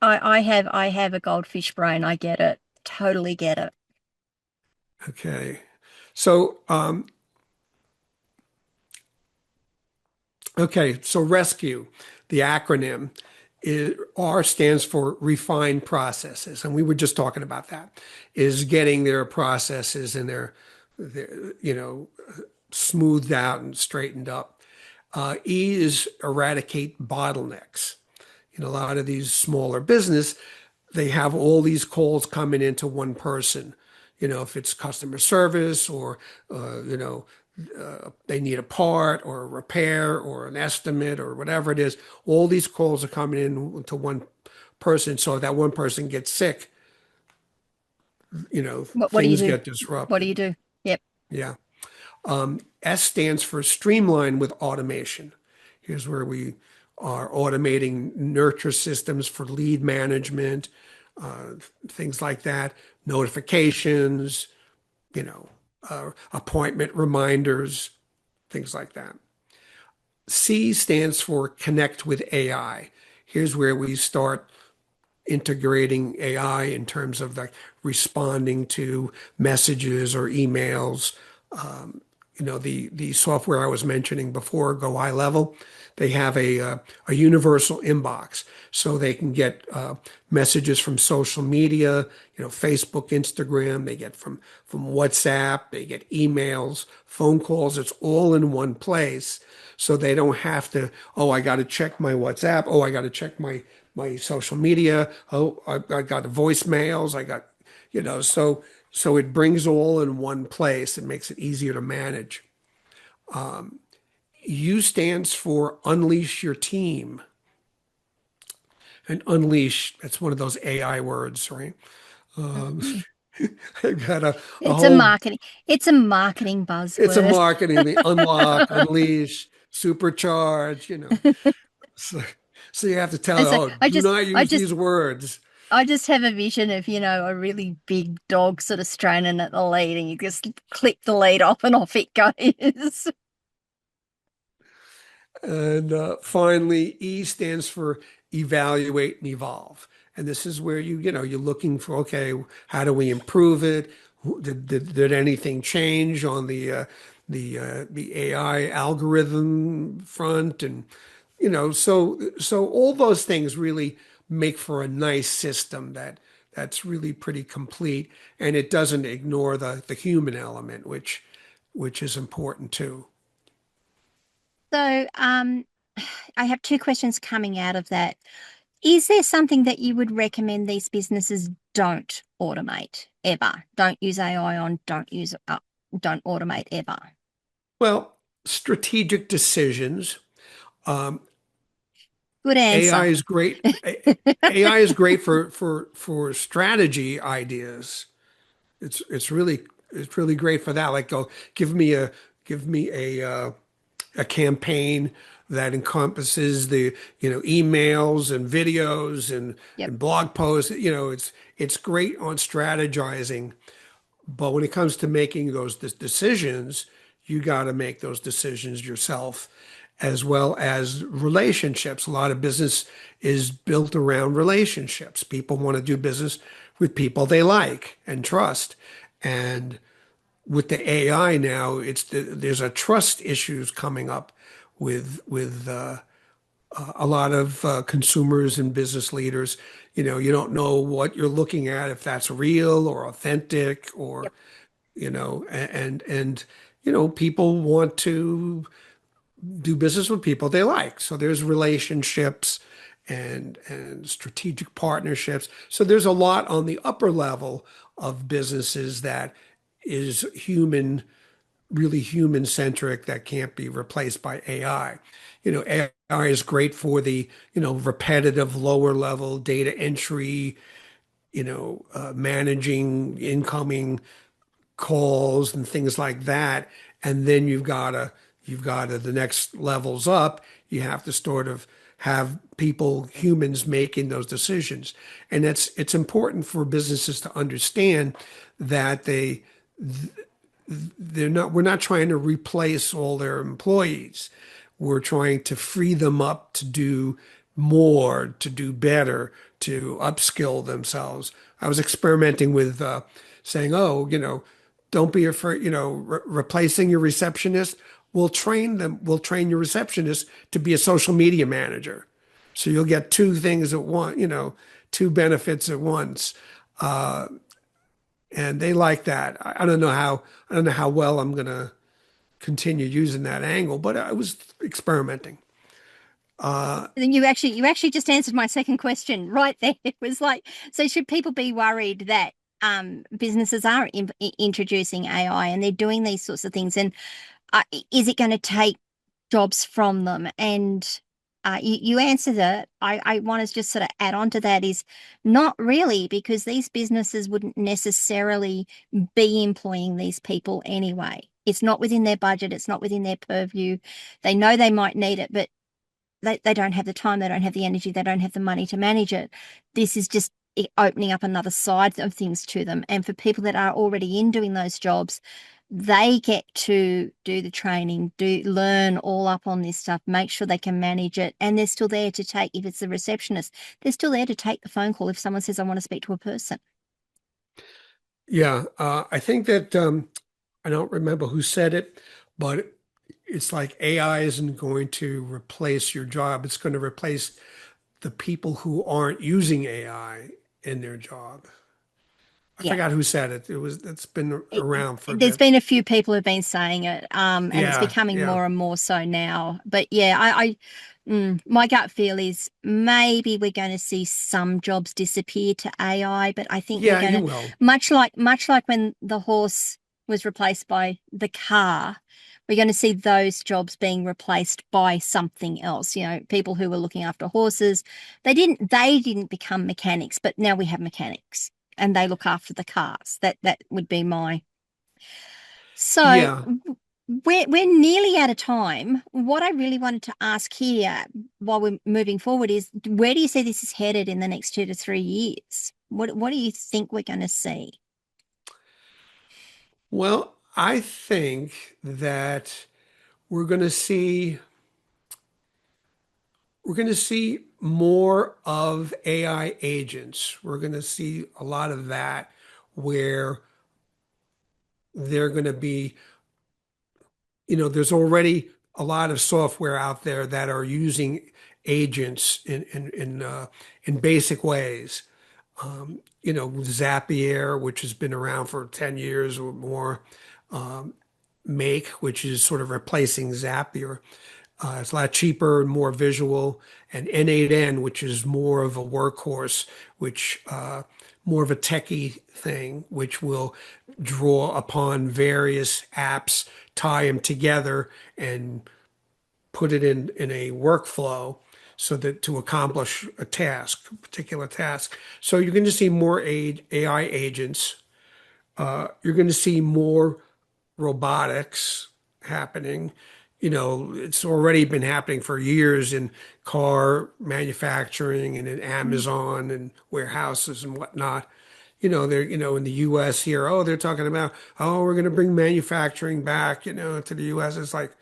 I have a goldfish brain. I get it. Totally get it. Okay. So so rescue, the acronym R stands for refined processes, and we were just talking about that. Is getting their processes and their smoothed out and straightened up. E is eradicate bottlenecks. A lot of these smaller business, they have all these calls coming into one person. If it's customer service, or they need a part or a repair or an estimate or whatever it is, all these calls are coming in to one person. So if that one person gets sick, What do you things do? get What do disrupted. you do? Yep. Yeah. S stands for streamline with automation. Here's where we are automating nurture systems for lead management, things like that, notifications, appointment reminders, things like that. C stands for connect with AI. Here's where we start integrating AI in terms of like responding to messages or emails. The software I was mentioning before, Go High Level, they have a universal inbox, so they can get messages from social media, Facebook, Instagram. They get from WhatsApp. They get emails, phone calls. It's all in one place, so they don't have to. Oh, I got to check my WhatsApp. Oh, I got to check my social media. Oh, I got the voicemails. I got, so it brings all in one place. It makes it easier to manage. U stands for unleash your team. And unleash, that's one of those AI words, right? Mhm. I've got a It's a whole, marketing. It's a marketing it's a buzzword. marketing, the unlock, unleash, supercharge, So, so you have to tell And it, so oh, I do just not I use just these words. I just have a vision of, a really big dog sort of straining at the lead, and you just click the lead off and off it goes. And finally, E stands for evaluate and evolve. And this is where you're looking for, okay, how do we improve it? Did anything change on the AI algorithm front? And so all those things really make for a nice system that's really pretty complete, and it doesn't ignore the human element, which is important too. So, I have two questions coming out of that. Is there something that you would recommend these businesses don't automate ever? Don't use AI on, don't automate ever. Well, strategic decisions. Um, Good AI answer. is great. AI is great for strategy ideas. It's really great for that. Like, go give me a campaign that encompasses the emails and videos and Yep. blog posts. It's great on strategizing, but when it comes to making those decisions, you got to make those decisions yourself, as well as relationships. A lot of business is built around relationships. People want to do business with people they like and trust. And with the AI now, there's a trust issues coming up with a lot of consumers and business leaders. You don't know what you're looking at, if that's real or authentic, or Yep. people want to do business with people they like. So there's relationships and strategic partnerships. So there's a lot on the upper level of businesses that is really human centric, that can't be replaced by AI. AI is great for the, repetitive lower level data entry, managing incoming calls and things like that. And then you've got to the next levels up, you have to sort of have humans making those decisions. And it's important for businesses to understand that we're not trying to replace all their employees. We're trying to free them up to do more, to do better, to upskill themselves. I was experimenting with saying, oh, don't be afraid, replacing your receptionist. We'll train your receptionist to be a social media manager. So you'll get two things at once, two benefits at once. And they like that. I don't know how well I'm gonna continue using that angle, but I was experimenting. Then you actually just answered my second question right there. It was like, so should people be worried that businesses are introducing AI and they're doing these sorts of things, and is it going to take jobs from them? And you answered it. I want to just sort of add on to that is not really, because these businesses wouldn't necessarily be employing these people anyway. It's not within their budget. It's not within their purview. They know they might need it, but they don't have the time, they don't have the energy, they don't have the money to manage it. This is just opening up another side of things to them. And for people that are already in doing those jobs, they get to do the training, learn all up on this stuff, make sure they can manage it. And they're still there to take, if it's the receptionist, they're still there to take the phone call if someone says, I want to speak to a person. Yeah, I think that I don't remember who said it, but it's like AI isn't going to replace your job. It's going to replace the people who aren't using AI in their job. I Yeah. forgot who said it. It's been around for a There's bit. been a few people who've been saying it, and it's Yeah, becoming yeah, more and more so now. But yeah, my gut feel is maybe we're going to see some jobs disappear to AI, but I think we're yeah. going You to, will. much like when the horse was replaced by the car, we're going to see those jobs being replaced by something else. People who were looking after horses, they didn't become mechanics, but now we have mechanics and they look after the cars. That would be my. So Yeah. we're nearly out of time. What I really wanted to ask here while we're moving forward is, where do you see this is headed in the next 2 to 3 years? What do you think we're going to see? Well, I think that we're going to see we're going to see more of AI agents. We're going to see a lot of that where they're going to be, there's already a lot of software out there that are using agents in basic ways. Zapier, which has been around for 10 years or more, Make, which is sort of replacing Zapier. It's a lot cheaper and more visual. And N8N, which is more of a workhorse, which more of a techie thing, which will draw upon various apps, tie them together, and put it in a workflow so that to accomplish a task, a particular task. So you're going to see more AI agents. You're going to see more robotics happening. It's already been happening for years in car manufacturing and in Amazon and warehouses and whatnot. They're, in the US here, oh, they're talking about, oh, we're going to bring manufacturing back, to the US. It's like,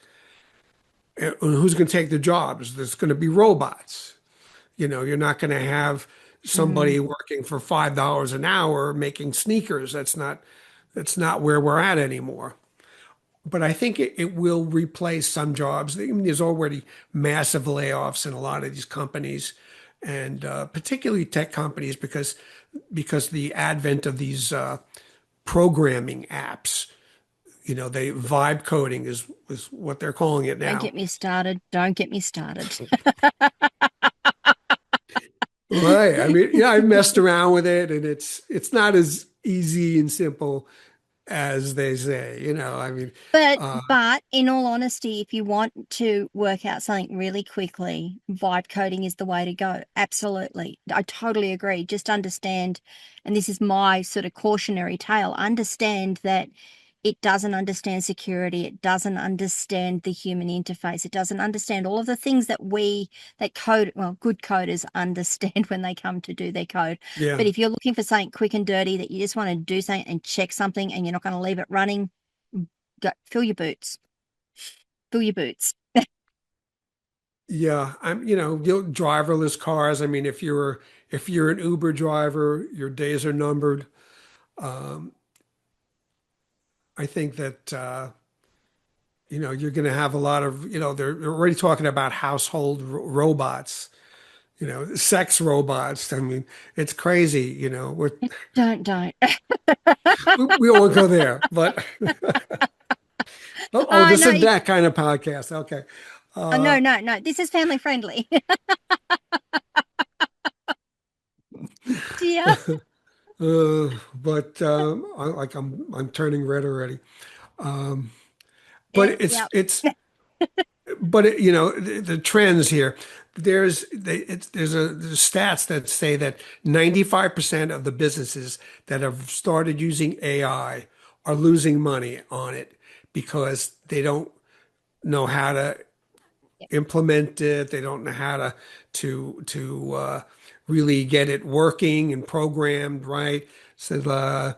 who's going to take the jobs? There's going to be robots. You're not going to have somebody working for $5 an hour making sneakers. That's not where we're at anymore. But I think it will replace some jobs. I mean, there's already massive layoffs in a lot of these companies, and particularly tech companies, because the advent of these programming apps. They vibe coding is what they're calling it Don't now. get me started. Don't get me started. Right. I mean, yeah, I've messed around with it, and it's not as easy and simple as they say. I mean, But uh, but in all honesty, if you want to work out something really quickly, vibe coding is the way to go. Absolutely. I totally agree. Just understand, and this is my sort of cautionary tale, understand that it doesn't understand security, it doesn't understand the human interface, it doesn't understand all of the things that good coders understand when they come to do their code. yeah, But if you're looking for something quick and dirty that you just want to do something and check something and you're not going to leave it running, go fill your boots. Fill your boots. yeah. Driverless cars. I mean, if you're an Uber driver, your days are numbered. Um, I think that you're going to have a lot of they're already talking about household robots. Sex robots. I mean, it's crazy. Don't. We won't go there, but oh, Oh this no, is that kind of podcast. Okay. Uh, no. This is family friendly. Dear. but I'm turning red already. Um, but Yeah, it's yep. it's but the trends here. There's stats that say that 95% of the businesses that have started using AI are losing money on it because they don't know how to Yep. implement it. They don't know how to really get it working and programmed right. So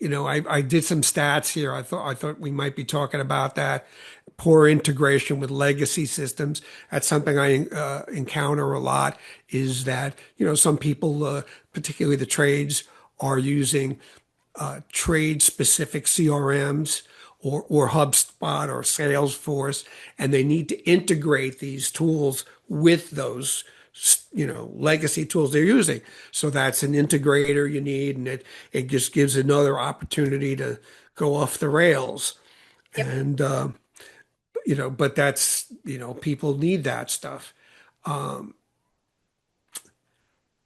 I did some stats here. I thought we might be talking about that. Poor integration with legacy systems. That's something I encounter a lot. Is that some people, particularly the trades, are using trade specific CRMs or HubSpot or Salesforce, and they need to integrate these tools with those legacy tools they're using. So that's an integrator you need, and it just gives another opportunity to go off the rails. Yep. And but that's people need that stuff.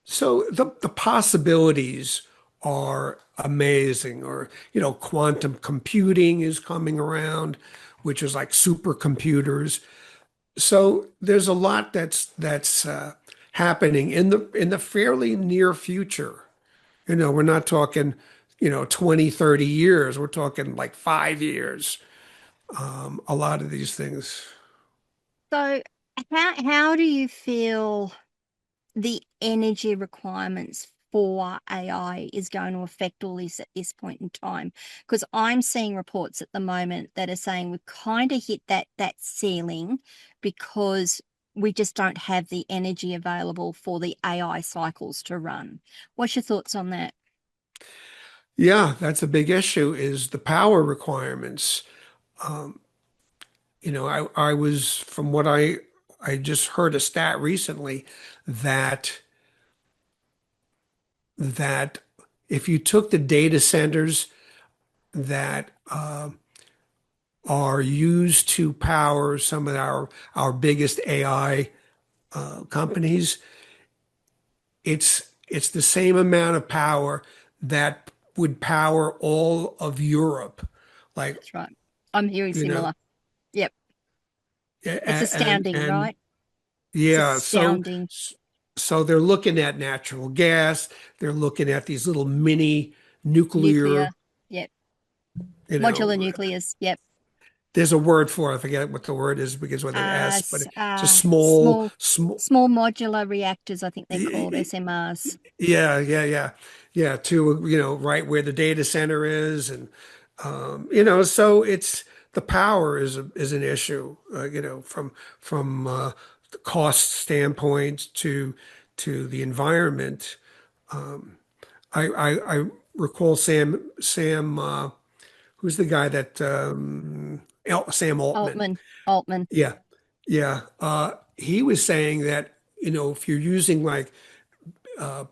So the possibilities are amazing. Or quantum computing is coming around, which is like supercomputers. So there's a lot that's happening in the fairly near future. We're not talking 20, 30 years. We're talking like 5 years. A lot of these things. So how do you feel the energy requirements for AI is going to affect all this at this point in time? Because I'm seeing reports at the moment that are saying we've kind of hit that ceiling because we just don't have the energy available for the AI cycles to run. What's your thoughts on that? Yeah, that's a big issue is the power requirements. Um, I was from what I just heard a stat recently that that if you took the data centers that are used to power some of our biggest AI companies, it's the same amount of power that would power all of Europe. Like, That's right. I'm hearing you know, similar. Yep. It's astounding, and right? It's yeah, astounding. so they're looking at natural gas, they're looking at these little mini nuclear, Nuclear. Yep. you Modular know, nucleus. Yep. there's a word for it. I forget what the word is because with an S, but it's a Small, small. small modular reactors, I think they're called SMRs. Yeah, to right where the data center is, and so it's the power is an issue, from the cost standpoint to the environment. I recall Sam who's the guy that Sam Altman. Altman. Altman. Yeah, yeah. He was saying that if you're using like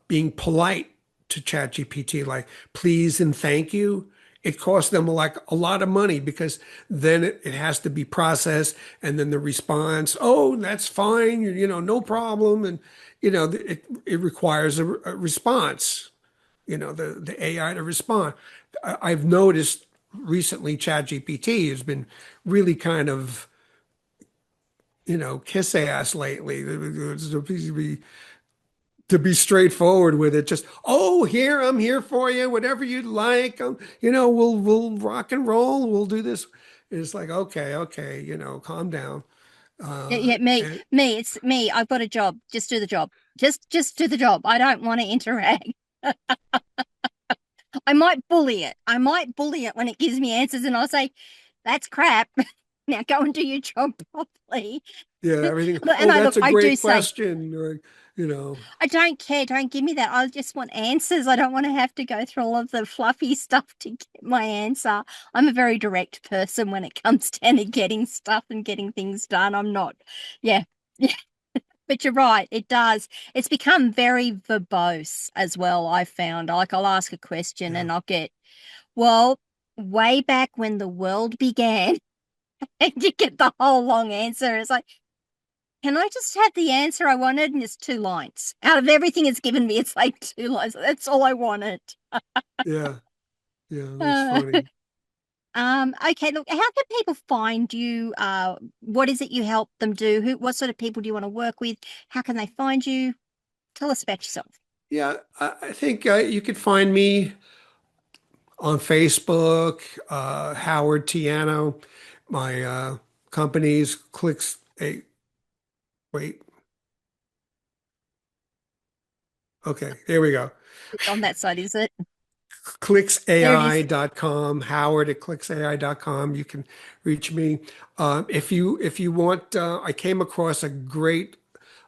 being polite to ChatGPT, like please and thank you, it costs them like a lot of money because then it has to be processed and then the response, oh, that's fine, no problem. And, it requires a response, the AI to respond. I've noticed recently ChatGPT has been really kind of, kiss ass lately. To be straightforward with it, just I'm here for you, whatever you'd like. We'll rock and roll. We'll do this. It's like okay, calm down. Yeah, yeah, me, And me, it's me. I've got a job. Just do the job. Just do the job. I don't want to interact. I might bully it. I might bully it when it gives me answers, and I'll say, "That's crap." Now go and do your job properly. yeah, everything. And Oh, I look, that's a I do great say, question. Or, I don't care. Don't give me that. I just want answers. I don't want to have to go through all of the fluffy stuff to get my answer. I'm a very direct person when it comes down to getting stuff and getting things done. I'm not, yeah. Yeah. But you're right. It does. It's become very verbose as well. I found like I'll ask a question yeah, and I'll get, well, way back when the world began, and you get the whole long answer. It's like, can I just have the answer I wanted? And it's 2 lines. Out of everything it's given me, it's like 2 lines. That's all I wanted. yeah, yeah. That's Uh, funny. okay, look, how can people find you? What is it you help them do? What sort of people do you want to work with? How can they find you? Tell us about yourself. Yeah, I think you could find me on Facebook, Howard Tiano. My company's clicks. Hey, wait. Okay, here we go. It's on that side, is it? There it is. Clicksai.com, Howard at clicksai.com. You can reach me. If you want, I came across a great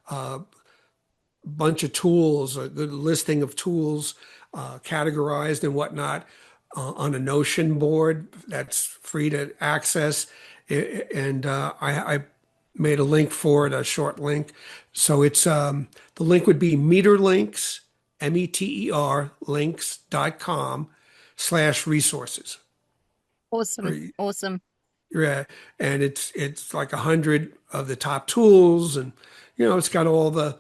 bunch of tools, a good listing of tools, categorized and whatnot, on a Notion board that's free to access. And I made a link for it, a short link. So the link would be meterlinks, METER links.com/resources. Awesome. Awesome. Yeah, and it's like 100 of the top tools, and it's got all the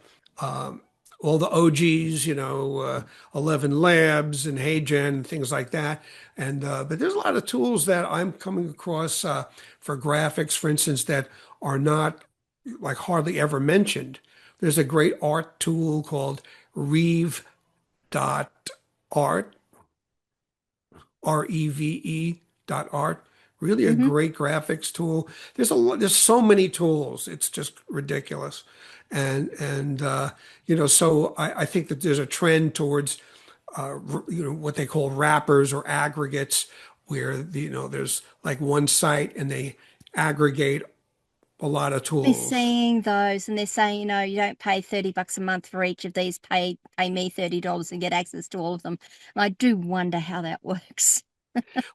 OGs, 11 Labs and HeyGen and things like that. And but there's a lot of tools that I'm coming across for graphics, for instance, that are not like hardly ever mentioned. There's a great art tool called Reeve.art, REVE.art. Really a Hmm. great graphics tool. There's so many tools. It's just ridiculous. And so I think that there's a trend towards what they call wrappers or aggregates, where there's like one site and they aggregate a lot of They're tools. seeing those and they're saying, you don't pay $30 a month for each of these. Pay me $30 and get access to all of them. And I do wonder how that works.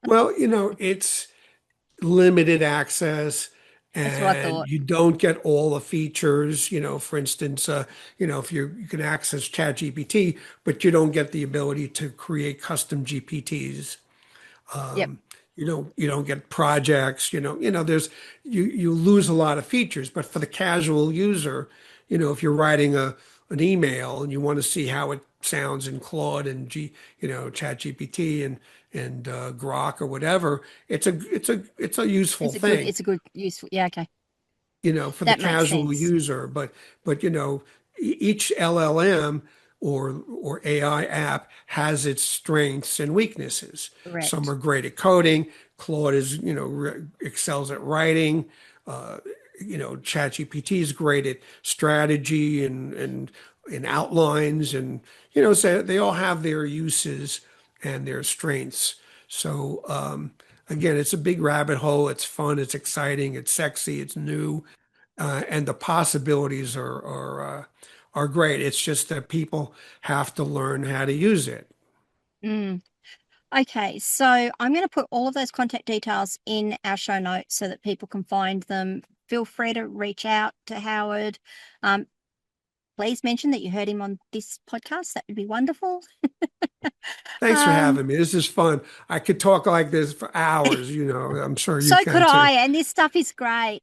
Well, it's limited access That's what I and thought. you don't get all the features. For instance, if you can access ChatGPT, but you don't get the ability to create custom GPTs. Yep. You don't get projects, there's you lose a lot of features, but for the casual user, if you're writing an email and you want to see how it sounds in Claude and Chat GPT and Grok or whatever, it's a useful thing, It's a good useful. Yeah. Okay. for the That makes casual sense. user. But each LLM or AI app has its strengths and weaknesses. Some Correct. are great at coding. Claude is, excels at writing. Uh, ChatGPT is great at strategy and outlines, and so they all have their uses and their strengths. So again, it's a big rabbit hole. It's fun. It's exciting. It's sexy. It's new, and the possibilities are great. It's just that people have to learn how to use it. Mm. Okay, so I'm going to put all of those contact details in our show notes so that people can find them. Feel free to reach out to Howard. Um, please mention that you heard him on this podcast. That would be wonderful. Thanks for Um, having me. This is fun. I could talk like this for hours. I'm sure you So could can too. I, and this stuff is great.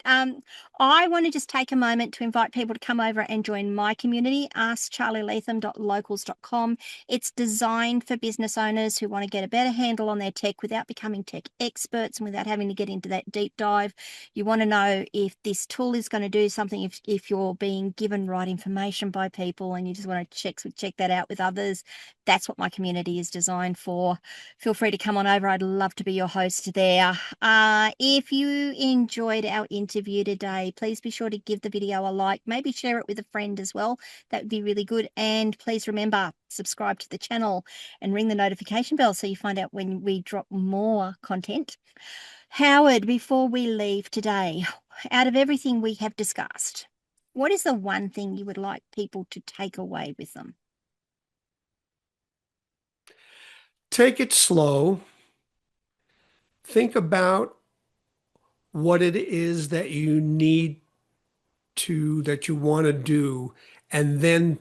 I want to just take a moment to invite people to come over and join my community, askcharlyleetham.locals.com. It's designed for business owners who want to get a better handle on their tech without becoming tech experts and without having to get into that deep dive. You want to know if this tool is going to do something, if you're being given right information by people and you just want to check that out with others. That's what my community is designed for. Feel free to come on over. I'd love to be your host there. If you enjoyed our interview today, please be sure to give the video a like, maybe share it with a friend as well. That would be really good. And please remember, subscribe to the channel and ring the notification bell so you find out when we drop more content. Howard, before we leave today, out of everything we have discussed, what is the one thing you would like people to take away with them? Take it slow. Think about what it is that you want to do, and then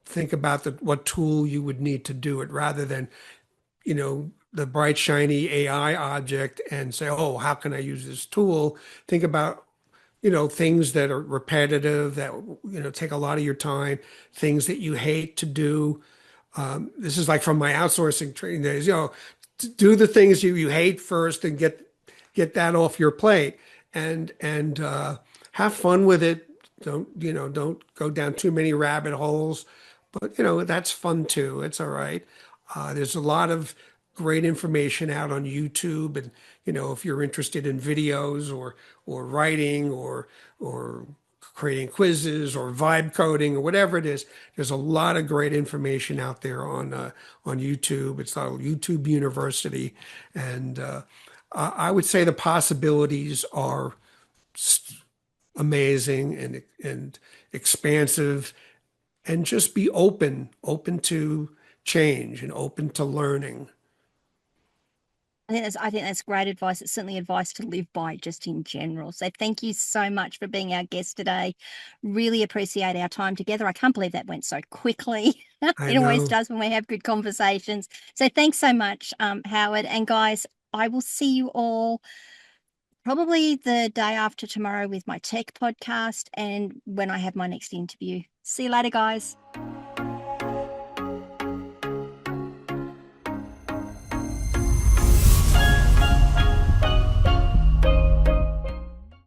think about what tool you would need to do it rather than, the bright, shiny AI object and say, oh, how can I use this tool? Think about, things that are repetitive, that, take a lot of your time, things that you hate to do. This is like from my outsourcing training days, do the things you hate first and get that off your plate and have fun with it. Don't go down too many rabbit holes, but that's fun too. It's all right. There's a lot of great information out on YouTube, and if you're interested in videos or writing or creating quizzes or vibe coding or whatever it is, there's a lot of great information out there on YouTube. It's called YouTube University, and I would say the possibilities are amazing and expansive, and just be open to change and open to learning. I think that's great advice. It's certainly advice to live by just in general. So thank you so much for being our guest today. Really appreciate our time together. I can't believe that went so quickly. I It always know. does when we have good conversations. So thanks so much, Howard. And guys, I will see you all probably the day after tomorrow with my tech podcast and when I have my next interview. See you later, guys.